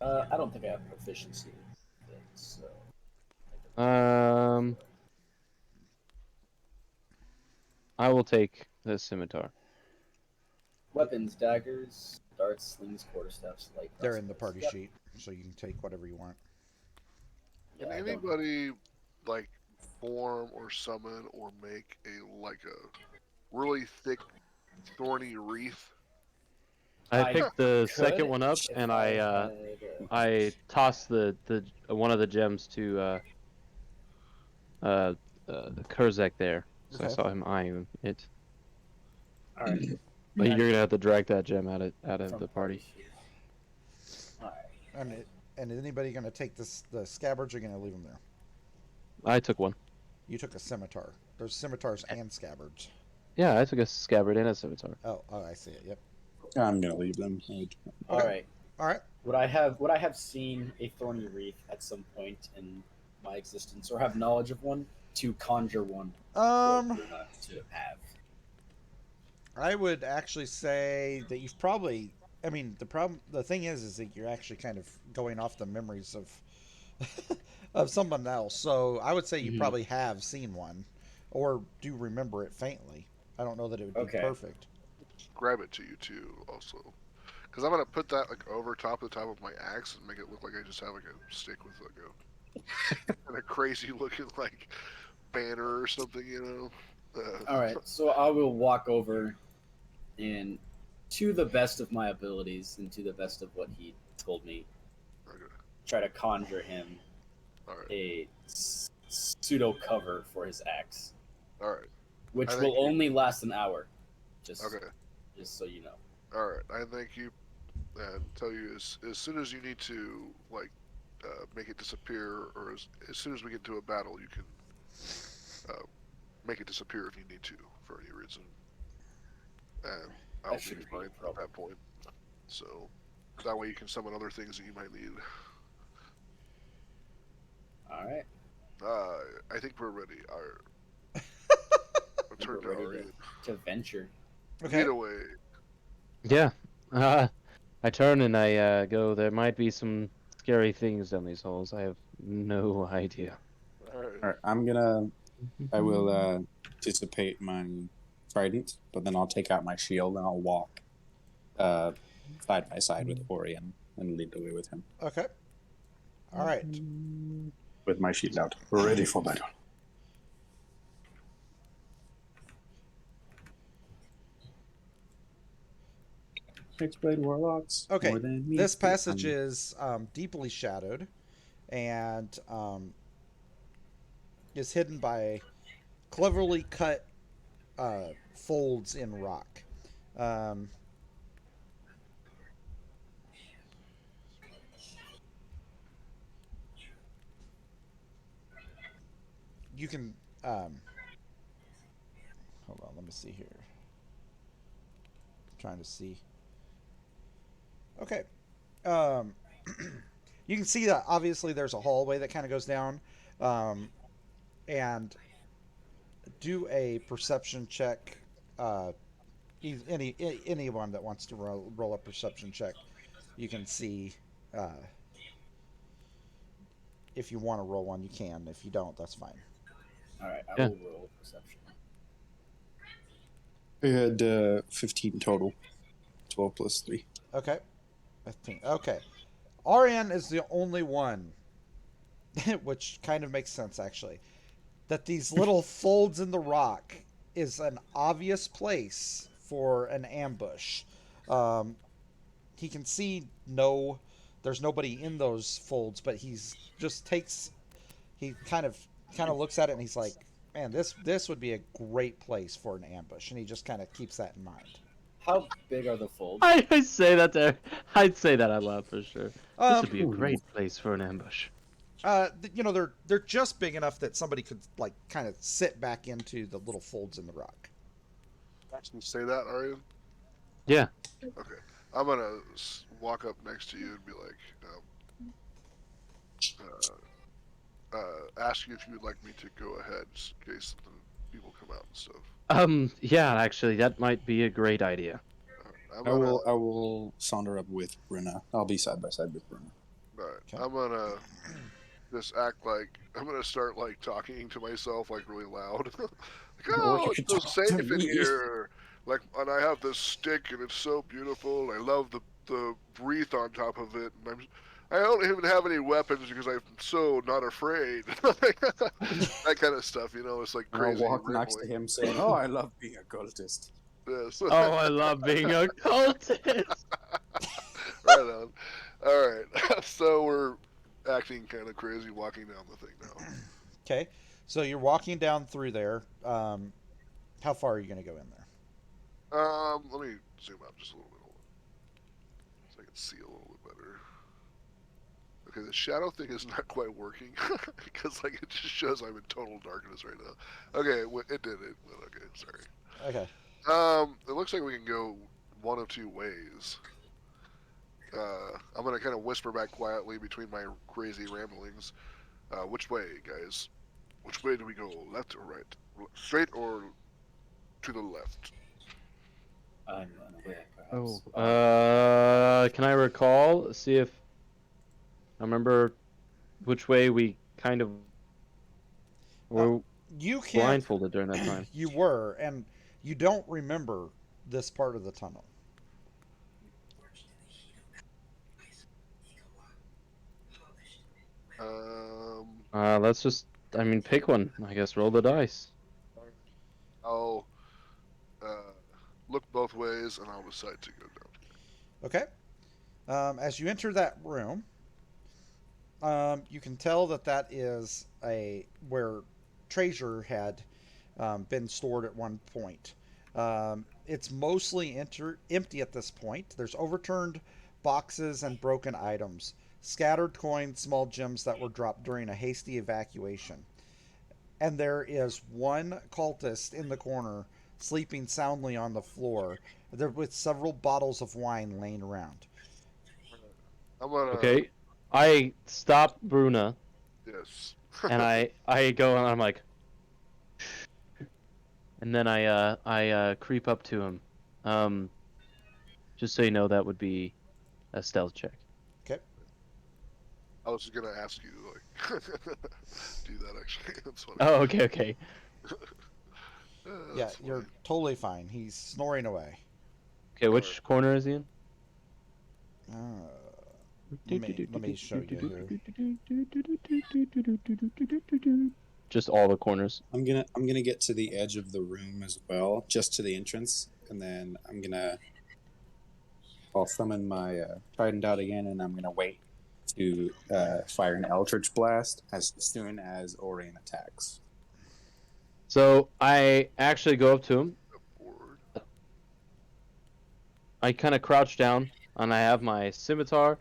I don't think I have proficiency in things, so. I will take the scimitar. Weapons, daggers, darts, slings, quarterstaffs, light They're in the crossbows. party Yep. sheet, so you can take whatever you want. Yeah, Can I don't. anybody like form or summon or make a really thick thorny wreath? I picked the could second one up, if and I I had, I tossed the one of the gems to uh Kurzak there, so I Okay. saw him eyeing it. all right. But And you're gonna have to drag that gem out of from the party. sheet. All right. And is anybody going to take the scabbards, or are you going to leave them there? I took one. You took a scimitar. There's scimitars and scabbards. Yeah, I took a scabbard and a scimitar. Oh, I see it. Yep. I'm gonna leave them. All right. All right. Would I have seen a thorny wreath at some point in my existence, or have knowledge of one to conjure one? Um, To have. I would actually say that you've probably. I mean, the thing is that you're actually kind of going off the memories of of someone else. So I would say you Mhm. probably have seen one, or do remember it faintly. I don't know that it would be Okay. perfect. Grab it to you too, also, because I'm gonna put that like over top of the top of my axe and make it look like I just have like a stick with like a and a crazy looking like banner or something, you know. All right. So I will walk over, and to the best of my abilities and to the best of what he told me, Okay. try to conjure him All right. a pseudo cover for his axe, All right. which I will think you- only last an hour. Just Okay. so you know. All right. I thank you and tell you as soon as you need to like make it disappear, or as soon as we get into a battle, you can make it disappear if you need to for any reason, and I'll be shouldn't be a fine at problem. that point. So that way you can summon other things that you might need. All right. I think we're ready. Our turn to We're ready Arian. to venture. Okay. Get away. Yeah. I turn and I go. There might be some scary things down these halls. I have no idea. All right. All right, I will dissipate my trident, but then I'll take out my shield and I'll walk side by side with Orion and lead the way with him Okay. All right. with my shield out. We're ready for battle. Six-blade warlocks. Okay. More than me. This passage is deeply shadowed, and is hidden by cleverly cut folds in rock. You can hold on. Let me see here. I'm trying to see. Okay. You can see that obviously there's a hallway that kind of goes down, and do a perception check. Anyone that wants to roll a perception check, you can see. If you want to roll one, you can. If you don't, that's fine. All right. I Yeah. will roll perception. I had 15 total. 12 plus 3. Okay. Okay. Arian is the only one, which kind of makes sense actually, that these little folds in the rock is an obvious place for an ambush. He can see there's nobody in those folds, but he kind of looks at it and he's like, man, this would be a great place for an ambush, and he just kind of keeps that in mind. How big are the folds? I say that there. I'd say that out loud for sure. This would be a Ooh. great place for an ambush. They're just big enough that somebody could like kind of sit back into the little folds in the rock. Actually, say that, Arian. Yeah. Okay. I'm gonna walk up next to you and be like, ask you if you would like me to go ahead, just in case people come out and stuff. Yeah, actually, that might be a great idea. I'm I gonna, will saunter up with Bruna. I'll be side by side with Bruna. Alright, Okay. I'm gonna just act like I'm gonna start like talking to myself like really loud. Like, Oh, oh, you it's so talk to safe in me. here. like, and I have this stick, and it's so beautiful. And I love the wreath on top of it, and I don't even have any weapons because I'm so not afraid. That kind of stuff, you know. It's like And I'll crazy walk next to rambling. him saying, "Oh, I love being a cultist." Yes. Oh, I love being a cultist. Right on. All right. So we're acting kind of crazy walking down the thing now. Okay, so you're walking down through there. How far are you going to go in there? Let me zoom out just a little bit, hold on, so I can see a little bit better. Okay, the shadow thing is not quite working because like it just shows I'm in total darkness right now. Okay, it did it. But okay, sorry. Okay. It looks like we can go one of two ways. I'm gonna kind of whisper back quietly between my crazy ramblings. Which way, guys? Which way do we go? Left or right? Straight or to the left? I'm unaware, Oh, perhaps. can I recall? See if I remember which way we kind of were You can't. blindfolded during that time. You were, and you don't remember this part of the tunnel. Um, Let's just, I mean, pick one. I guess roll the dice. I'll uh, look both ways and I'll decide to go down. Okay. As you enter that room, you can tell that that is a where treasure had been stored at one point. It's mostly empty at this point. There's overturned boxes and broken items, scattered coins, small gems that were dropped during a hasty evacuation. And there is one cultist in the corner sleeping soundly on the floor, there with several bottles of wine laying around. I'm gonna Okay. I stop Bruna yes. and I go and I'm like, and then I creep up to him. Um, just so you know, that would be a stealth check. Okay. I was gonna ask you like do that actually. That's funny. Oh, okay, okay. Yeah, That's you're funny. totally fine. He's snoring away. Okay, which corner is he in? Uh, let me show you here. Just all the corners. I'm gonna get to the edge of the room as well, just to the entrance, and then I'll summon my trident out again, and I'm gonna wait to fire an Eldritch Blast as soon as Orion attacks. So I actually go up to him. Board. I kind of crouch down, and I have my scimitar,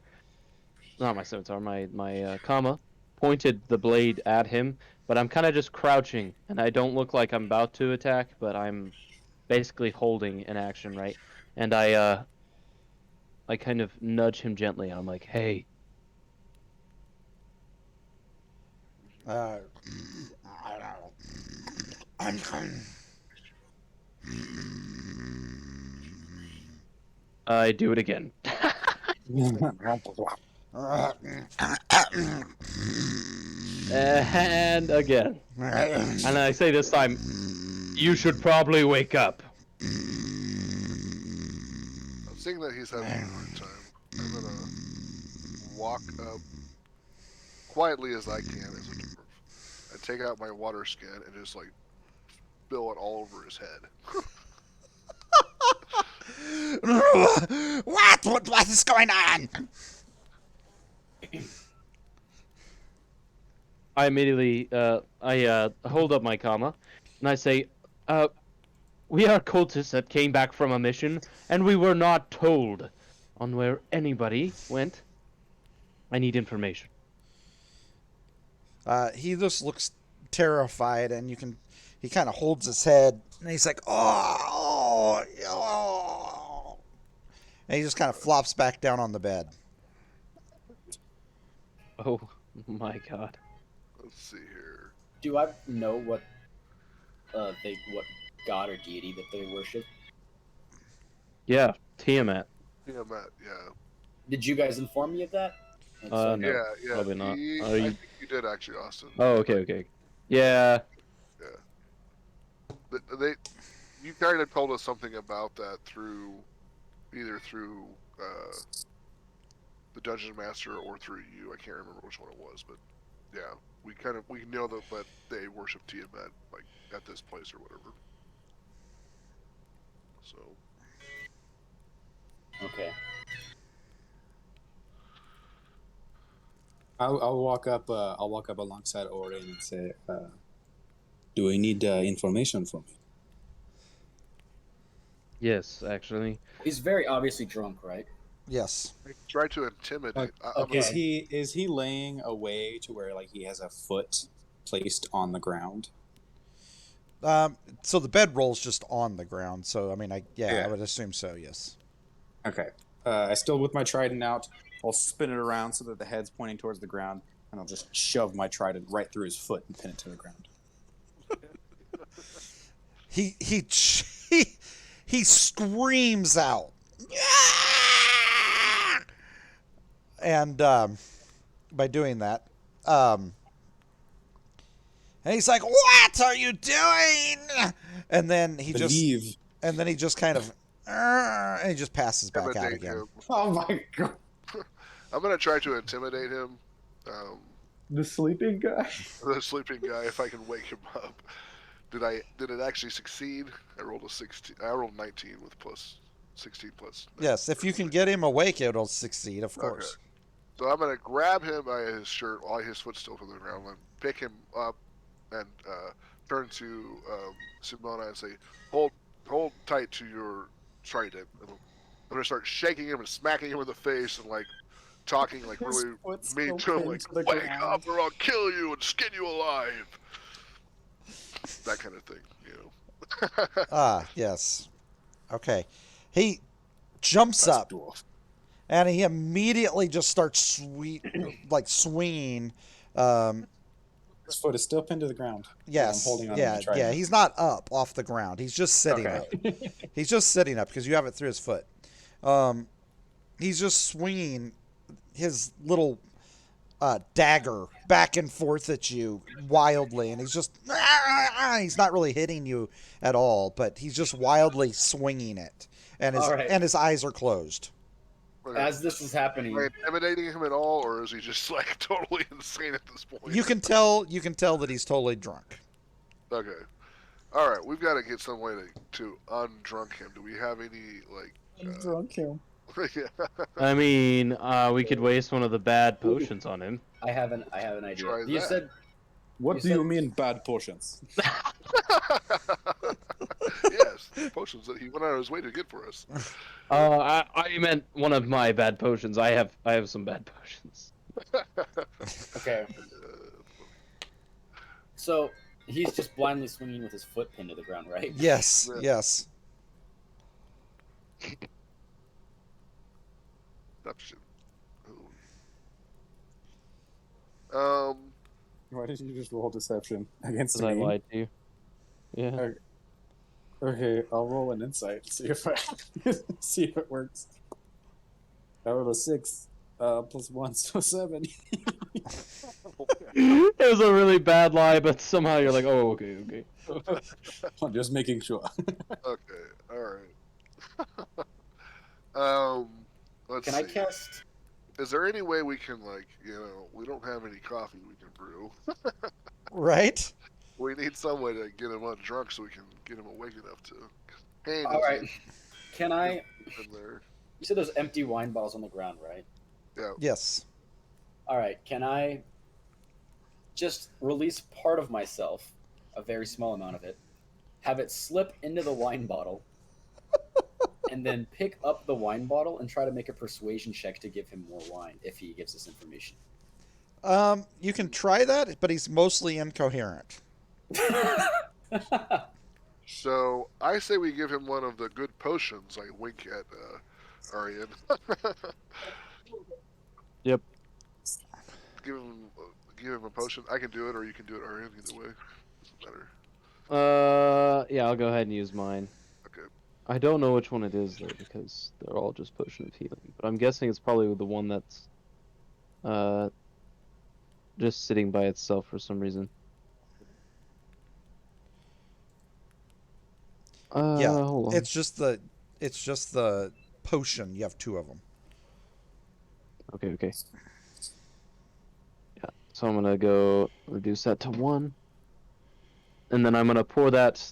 not my scimitar, my comma, pointed the blade at him. But I'm kind of just crouching, and I don't look like I'm about to attack, but I'm basically holding an action, right? And I kind of nudge him gently. I'm like, hey. Uh, I don't know. I'm coming. I do it again. And again. And I say this time, you should probably wake up. Seeing that he's having a hard time, I'm gonna walk up quietly as I can as a dwarf and take out my water skin and just like spill it all over his head. What is going on? I immediately I hold up my comma and I say, we are cultists that came back from a mission and we were not told on where anybody went. I need information. He just looks terrified, and he kind of holds his head, and he's like, oh, and he just kind of flops back down on the bed. Oh my god. Let's see here. Do I know what what god or deity that they worship? Yeah, Tiamat. Yeah, Matt. Yeah. Did you guys inform me of that? No, Yeah. probably not. I You... think you did actually, Austin. Oh, okay. Yeah. Yeah. They you kind of told us something about that through either through the dungeon master or through you. I can't remember which one it was, but yeah, we know that they worship Tiamat like at this place or whatever. So Okay. I'll walk up. I'll walk up alongside Orin and say, "Do we need information from you?" Yes, actually. He's very obviously drunk, right? Yes. I try to intimidate. I'm okay. gonna, Is he laying away to where like he has a foot placed on the ground? So the bedroll's just on the ground. So I mean, I Yeah. would assume so. Yes. Okay. I still with my trident out. I'll spin it around so that the head's pointing towards the ground, and I'll just shove my trident right through his foot and pin it to the ground. He he screams out, and by doing that, and he's like, "What are you doing?" And then he Believe. just kind of, and he just passes back out intimidate again. him. Oh my god! I'm gonna try to intimidate him. The sleeping guy. The sleeping guy, if I can wake him up. Did it actually succeed? I rolled a 16. I rolled 19 with plus 16 plus. Yes, if you can get him awake, it'll succeed, of course. Okay. So I'm gonna grab him by his shirt while his foot's still to the ground, and pick him up, and turn to Simona and say, "Hold tight to your trident." And I'm gonna start shaking him and smacking him in the face and like talking like His really foot's mean still to him, pinned like to the "Wake ground. up, or I'll kill you and skin you alive." That kind of thing, you know. Ah, yes. Okay. He jumps That's up dwarf. and he immediately just starts swinging. Um, His foot is still pinned to the ground. yes, I'm holding on to my yeah. trident. He's not up off the ground. He's just sitting Okay. up. He's just sitting up because you have it through his foot. He's just swinging his little dagger back and forth at you wildly, and he's not really hitting you at all, but he's just wildly swinging it, and All right. his eyes are closed. Okay. As this is Am I happening, intimidating him at all, or is he just like totally insane at this point? You can tell that he's totally drunk. Okay. All right, we've got to get some way to undrunk him. Do we have any like? Drunk him. Yeah, I mean, we could waste one of the bad potions on him. I have an idea. Try You that. said What You do said- you mean bad potions? yes, potions that he went out of his way to get for us. I meant one of my bad potions. I have some bad potions. okay. So he's just blindly swinging with his foot pinned to the ground, right? Yes, Yeah. yes. Deception. Ooh. Why did you just roll deception against Because I me? lied to you. Yeah. Okay, I'll roll an insight to see if I see if it works. I rolled a 6, plus 1, so 7. It was a really bad lie, but somehow you're like, oh, okay. I'm just making sure. Okay. All right. Let's Can see. I cast? Is there any way we can we don't have any coffee we can brew. Right? We need some way to get him undrunk so we can get him awake enough to. Hey, All right. Can I? In there. You said there's empty wine bottles on the ground, right? Yes. All right. Can I just release part of myself, a very small amount of it, have it slip into the wine bottle, and then pick up the wine bottle and try to make a persuasion check to give him more wine if he gives us information? You can try that, but he's mostly incoherent. So I say we give him one of the good potions. I wink at Arian. Yep. Give him a potion. I can do it, or you can do it, Arian. Either way, doesn't matter. Yeah, I'll go ahead and use mine. Okay. I don't know which one it is though, because they're all just potion of healing. But I'm guessing it's probably the one that's just sitting by itself for some reason. Yeah, Hold on. it's just the potion. You have two of them. Okay, okay. Yeah. So I'm gonna go reduce that to 1, and then I'm gonna pour that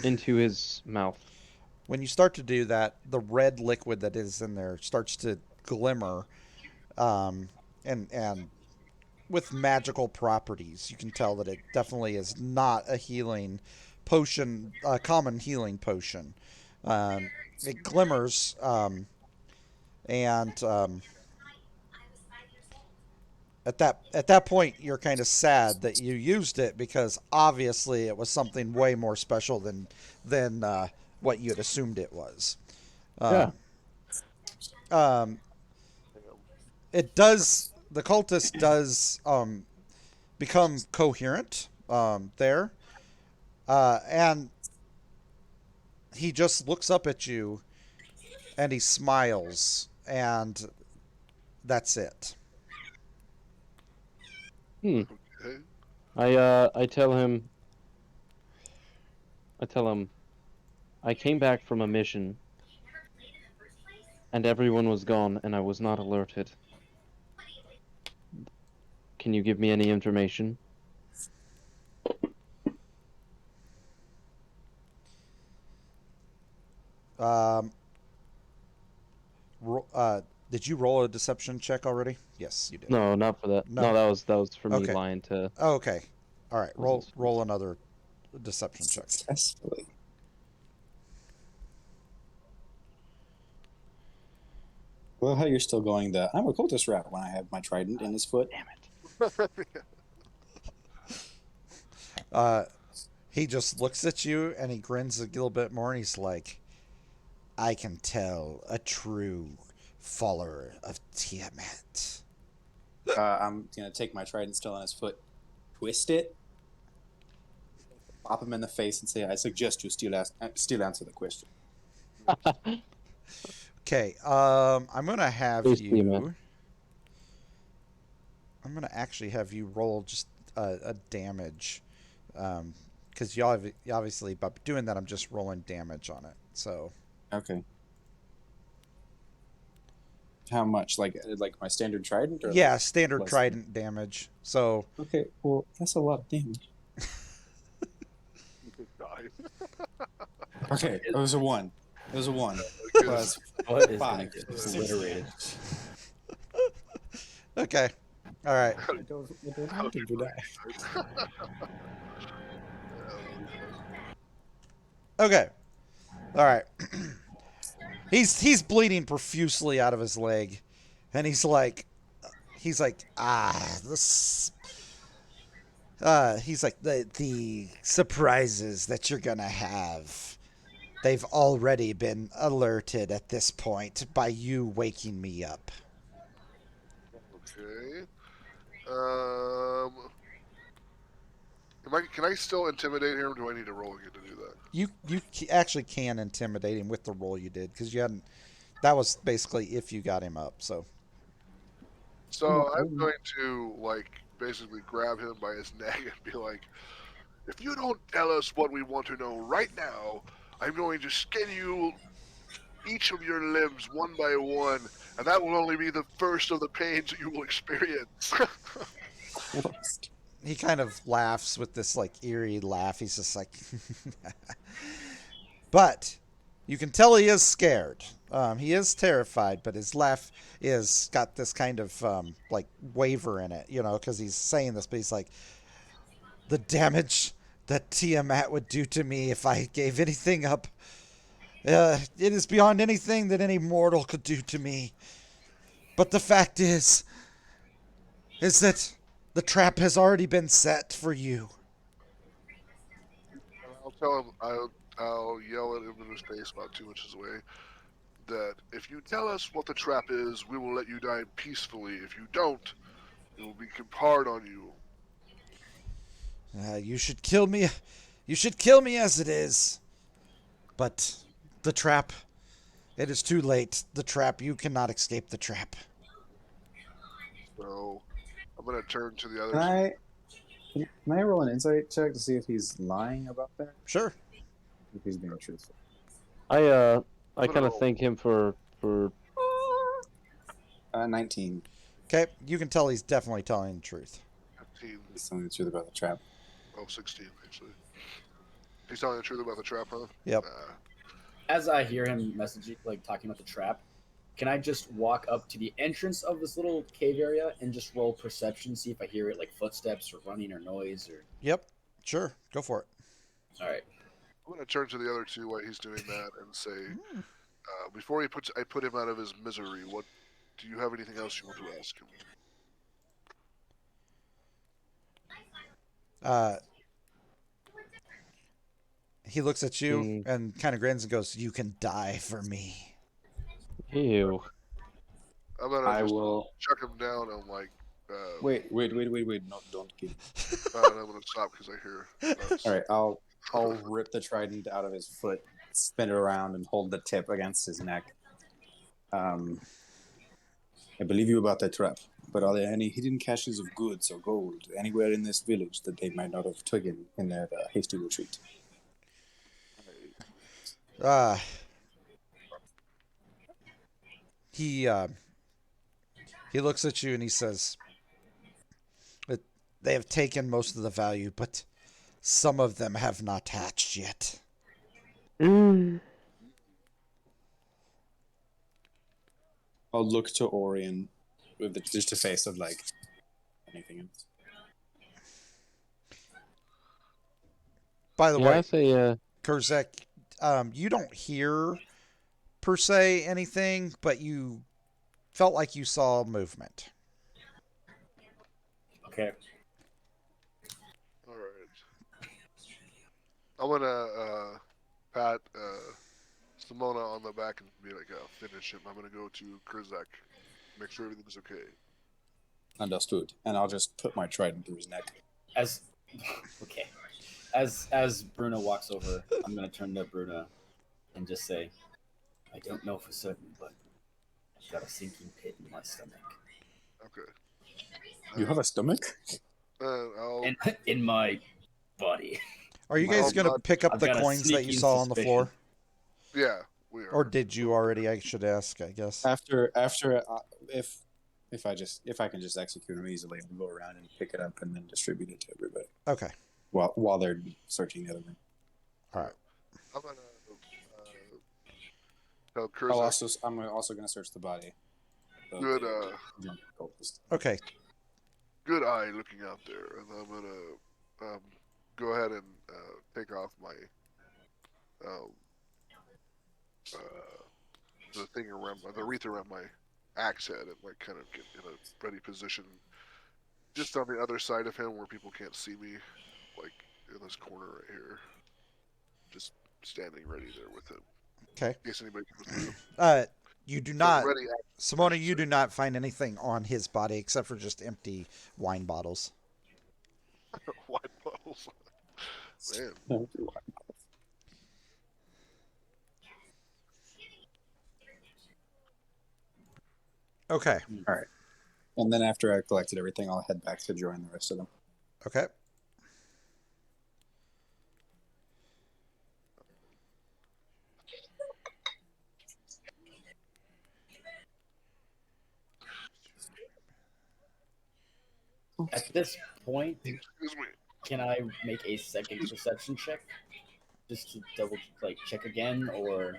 into his mouth. When you start to do that, the red liquid that is in there starts to glimmer, um, and with magical properties. You can tell that it definitely is not a healing potion, a common healing potion. It glimmers, and at that point, you're kind of sad that you used it because obviously it was something way more special than what you had assumed it was. Yeah. Um, um, it does. The cultist does become coherent there, and he just looks up at you and he smiles, and that's it. Hmm. Okay. I tell him I came back from a mission and everyone was gone and I was not alerted. Can you give me any information? Um, did you roll a deception check already? Yes, you did. No, not for that. No. No, that was for me Okay. lying to. Okay. All right. Wasn't Roll another deception check. Successfully. Well, how you're still going the I'm a cultist route when I have my trident in his foot. Damn it. Uh, he just looks at you and he grins a little bit more and he's like, "I can tell a true follower of Tiamat." I'm gonna take my trident still on his foot, twist it, pop him in the face, and say, "I suggest you still answer the question." Okay. I'm gonna have Please, you. I'm gonna actually have you roll just a damage, because you obviously by doing that I'm just rolling damage on it. So Okay. How much? Like my standard trident, or yeah, like standard less? trident damage. So Okay, well that's a lot of damage. You could die. Okay, it was a 1. It was a 1 Because plus What is gonna 5. get 6 obliterated? damage. okay, all right. I don't want him to die. Okay, all right. He's bleeding profusely out of his leg, and he's like this. He's like the surprises that you're gonna have. They've already been alerted at this point by you waking me up. okay. Can I still intimidate him? Or do I need to roll again to do that? You actually can intimidate him with the roll you did because you hadn't. That was basically if you got him up. So So I'm going to like basically grab him by his neck and be like, "If you don't tell us what we want to know right now, I'm going to skin you each of your limbs one by one, and that will only be the first of the pains that you will experience." he kind of laughs with this like eerie laugh. He's just like, but you can tell he is scared. He is terrified, but his laugh is got this kind of like waver in it, because he's saying this, but he's like, the damage that Tiamat would do to me if I gave anything up. It is beyond anything that any mortal could do to me. But the fact is that the trap has already been set for you. I'll tell him. I'll yell at him in his face about 2 inches away that if you tell us what the trap is, we will let you die peacefully. If you don't, it will be hard on you. You should kill me. You should kill me as it is. But the trap, it is too late. The trap, you cannot escape the trap. So I'm gonna turn to the Can others. I can I roll an insight check to see if he's lying about that? Sure. if he's being truthful. I gonna kind of roll. thank him for 19. Okay, you can tell he's definitely telling the truth. 15. He's telling the truth about the trap. Oh, 16, actually. He's telling the truth about the trap, huh? Yep. Nah. As I hear him messaging, like talking about the trap, can I just walk up to the entrance of this little cave area and just roll perception, see if I hear it like footsteps or running or noise or? Yep. Sure. Go for it. All right. I'm gonna turn to the other two while he's doing that and say, before I put him out of his misery. What do you have anything else you want to ask him? Uh, he looks at you Mm. and kind of grins and goes, "You can die for me." ew. I'm gonna I just will. chuck him down and like. Wait. No, don't kill him. And I'm gonna stop because I hear. All right, I'll rip the trident out of his foot, spin it around, and hold the tip against his neck. I believe you about that trap, but are there any hidden caches of goods or gold anywhere in this village that they might not have taken in their hasty retreat? Uh, he he looks at you and he says, that "They have taken most of the value, but some of them have not hatched yet." Mm. I'll look to Orion with just a face of like anything else. By the Yeah, I way, say Kurzek, you don't hear per se anything, but you felt like you saw movement. Okay. All right. I'm gonna pat Simona on the back and be like, finish him. I'm gonna go to Kurzak, make sure everything's okay. Understood. And I'll just put my trident through his neck. As okay. As Bruno walks over, I'm gonna turn to Bruno and just say, I don't know for certain, but I've got a sinking pit in my stomach. Okay. You have a stomach? I'll. In my body. Are you My guys I'll going to not- pick up I've the got a coins that you sneaking saw on the suspicion. floor? Yeah, we are. Or did you already? I should ask, I guess. After if I can just execute them easily, I'll go around and pick it up and then distribute it to everybody Okay. while they're searching the other room. All right. I'm gonna tell Kurzak. I'm also going to search the body. of Good, the drunk cultist. Okay. good eye looking out there, and I'm gonna go ahead and take off my um, the thing around the wreath around my axe head and like kind of get in a ready position, just on the other side of him where people can't see me, like in this corner right here, just standing ready there with him. Okay. In case anybody comes through. You do So not, ready, Simona, you do not find anything on his body except for just empty wine bottles. wine bottles. Man, Okay. All right. And then after I've collected everything, I'll head back to join the rest of them. Okay. At this point, excuse me. can I make a second perception check? Just to double check again, or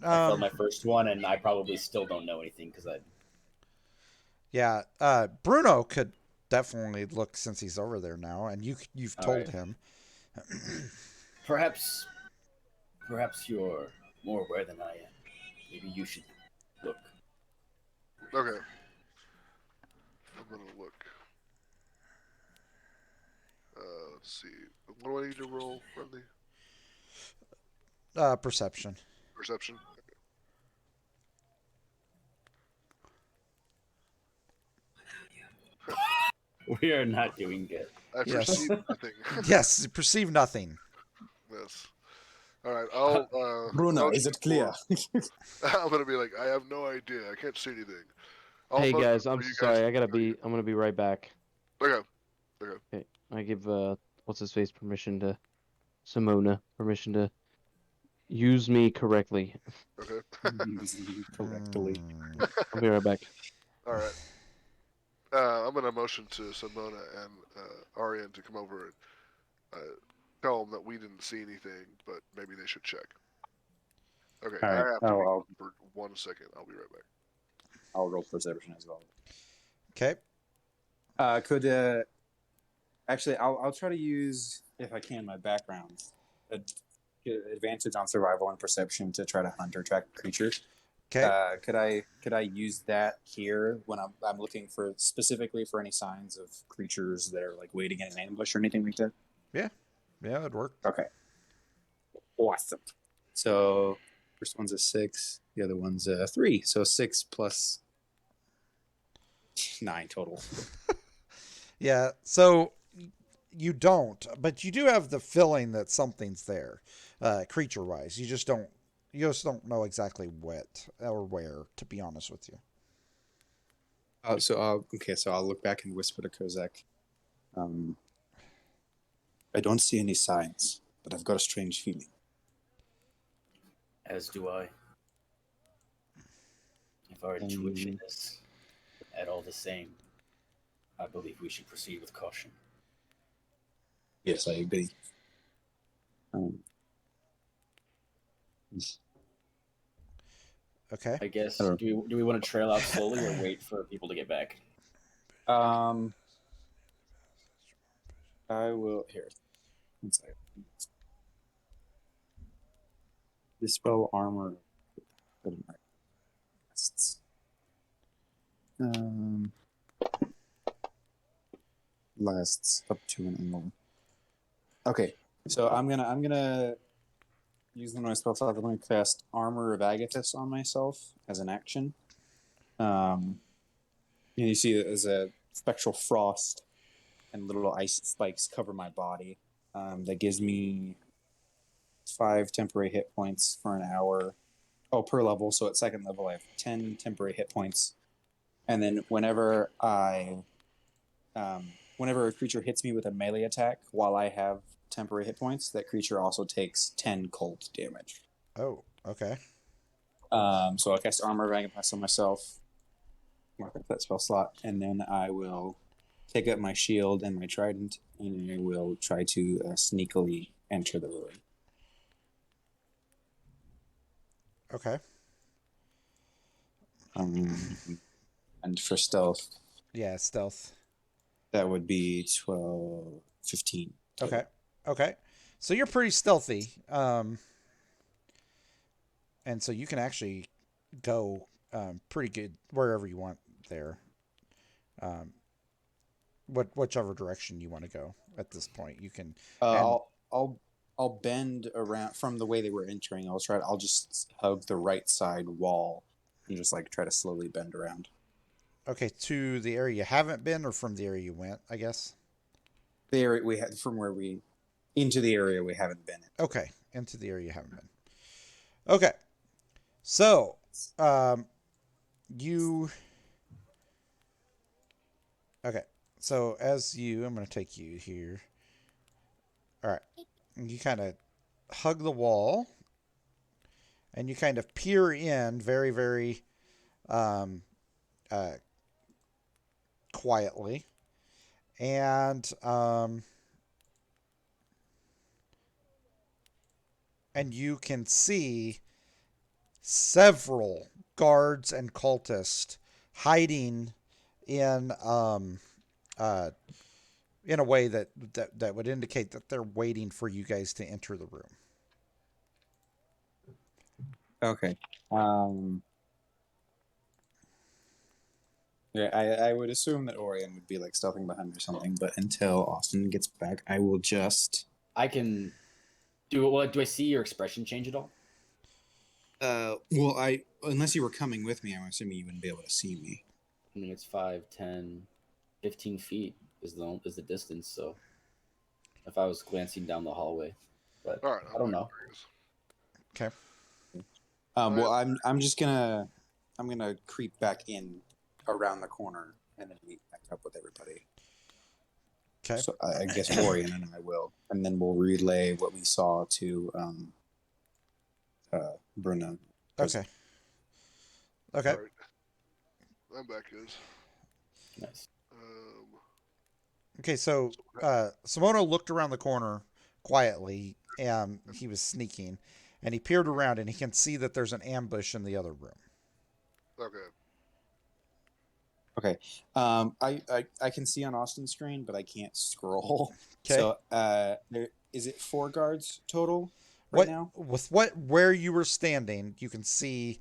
I failed my first one and I probably still don't know anything because I. Yeah. Bruno could definitely look since he's over there now, and you've All told right. him. Perhaps you're more aware than I am. Maybe you should look. Okay. I'm gonna look. Let's see. What do I need to roll from the Perception. perception? We are not doing good. I Yes. perceive nothing. Yes. Perceive nothing. Yes. All right. I'll. Bruno, nudge is it before- clear? I'm gonna be like, I have no idea. I can't see anything. I'll hey nudge guys, before I'm you guys sorry. can tell I'm gonna be right back. you. Okay. Okay. I give what's his face permission to Simona permission to use me correctly. Okay. Correctly. I'll be right back. All right. I'm gonna motion to Simona and Arian to come over and tell them that we didn't see anything, but maybe they should check. Okay, All I right. have to be I'll for 1 second. I'll be right back. roll perception as well. Okay. Could actually I'll try to use, if I can, my background, get advantage on survival and perception to try to hunt or track creatures. Okay. Could I use that here when I'm looking for specifically for any signs of creatures that are like waiting in an ambush or anything like that? Yeah, that'd work. Okay. Awesome. So first one's a 6, the other one's a 3. So 6 plus 9 total. Yeah. So you don't, but you do have the feeling that something's there, creature-wise. You just don't know exactly what or where. To be honest with you. So I'll look back and whisper to Kozak. I don't see any signs, but I've got a strange feeling. As do I. If our intuition is at all the same, I believe we should proceed with caution. Yes, I agree. Okay. I guess, I do we want to trail out slowly or wait for people to get back? I will here. One second. Dispel armor. Lasts up to an angle. Okay, so I'm gonna use one of my spell slots. I'm gonna cast Armor of Agathis on myself as an action. And you see that as a spectral frost and little ice spikes cover my body. That gives me 5 temporary hit points for an hour. Oh, per level. So at second level, I have 10 temporary hit points. And then whenever a creature hits me with a melee attack while I have temporary hit points, that creature also takes 10 cold damage. Oh. Okay. So I'll cast Armor of Agathis on myself, mark up that spell slot, and then I will take up my shield and my trident, and I will try to sneakily enter the ruin. Okay. And for stealth, Yeah. Stealth. that would be 12, 15. total. Okay. Okay. So you're pretty stealthy. And so you can actually go pretty good wherever you want there. Whichever direction you want to go at this point, you can. And- I'll bend around from the way they were entering. I'll just hug the right side wall and just like try to slowly bend around. Okay, to the area you haven't been, or from the area you went, I guess. The area we had into the area we haven't been in. Okay, into the area you haven't been. Okay, so you. Okay, so I'm going to take you here. All right, you kind of hug the wall, and you kind of peer in very, very quietly, and you can see several guards and cultists hiding in a way that would indicate that they're waiting for you guys to enter the room. Okay. Yeah, I would assume that Orion would be like stealthing behind or something, but until Austin gets back, I will just. I can do it. Well, do I see your expression change at all? Well, unless you were coming with me, I'm assuming you wouldn't be able to see me. I mean, it's 5, 10, 15 feet is the distance. So if I was glancing down the hallway, but All right. I don't know. Okay. Well, I'm just gonna creep back in around the corner and then meet back up with everybody. Okay. So I guess Orion and I will, and then we'll relay what we saw to Bruno. Okay. Okay. All right. I'm back, guys. Nice. Okay. So Simono looked around the corner quietly. He was sneaking, and he peered around, and he can see that there's an ambush in the other room. Okay. Okay. I can see on Austin's screen, but I can't scroll. Okay. So there is it 4 guards total right What now? with where you were standing, you can see.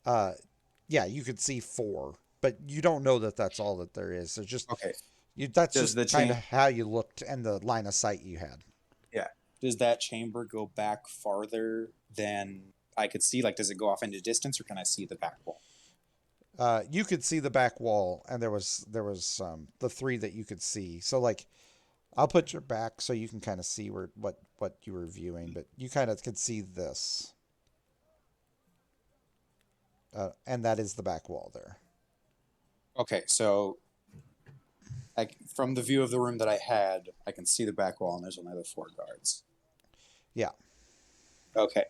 Yeah, you could see 4, but you don't know that that's all that there is. It's just Okay. that's Does just the kind of chain? how you looked and the line of sight you had. Yeah. Does that chamber go back farther than I could see? Like, does it go off into distance, or can I see the back wall? You could see the back wall, and there was the 3 that you could see. So like, I'll put your back so you can kind of see what you were viewing, but you kind of could see this, and that is the back wall there. Okay, so from the view of the room that I had, I can see the back wall, and there's another 4 guards. Yeah. Okay.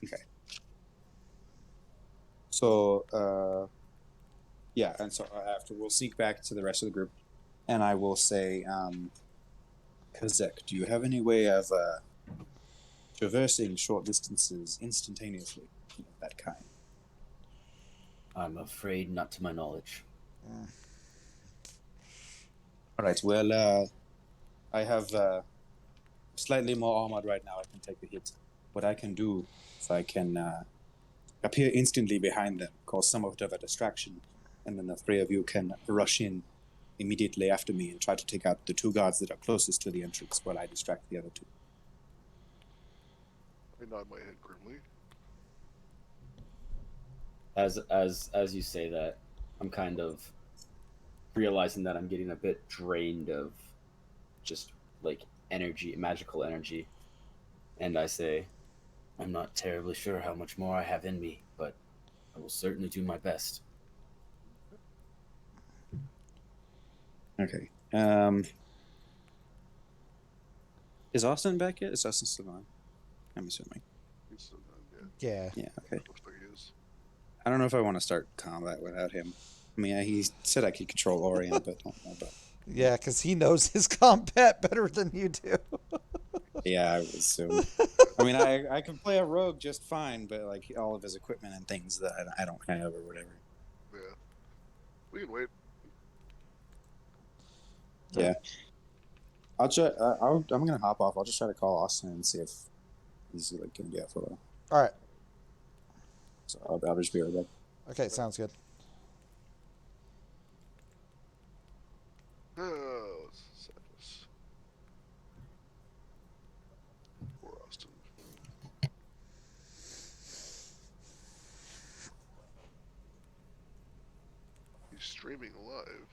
Okay. So yeah, and so after we'll sneak back to the rest of the group, and I will say, Kazek, do you have any way of traversing short distances instantaneously, that kind? I'm afraid not to my knowledge. All right. Well, I have slightly more armored right now. I can take the hit. What I can do is I can appear instantly behind them, cause somewhat of a distraction, and then the 3 of you can rush in immediately after me and try to take out the 2 guards that are closest to the entrance while I distract the other 2. I nod my head grimly. As you say that, I'm kind of realizing that I'm getting a bit drained of just like energy, magical energy, and I say, I'm not terribly sure how much more I have in me, but I will certainly do my best. Okay. Is Austin back yet? Is Austin still on? I'm assuming. He's still done, Yeah. Yeah. Okay. Looks like he is. I don't know if I want to start combat without him. I mean, he said I could control Orion, but I don't know about. Yeah, because he knows his combat better than you do. Yeah, I would assume. I mean, I can play a rogue just fine, but like all of his equipment and things that I don't have or whatever. Yeah. We can wait. Yeah. I'm gonna hop off. I'll just try to call Austin and see if he's like gonna be out for a while. All right. So I'll just be right back. Okay, sounds good. Oh, sadness. Poor Austin. He's streaming live.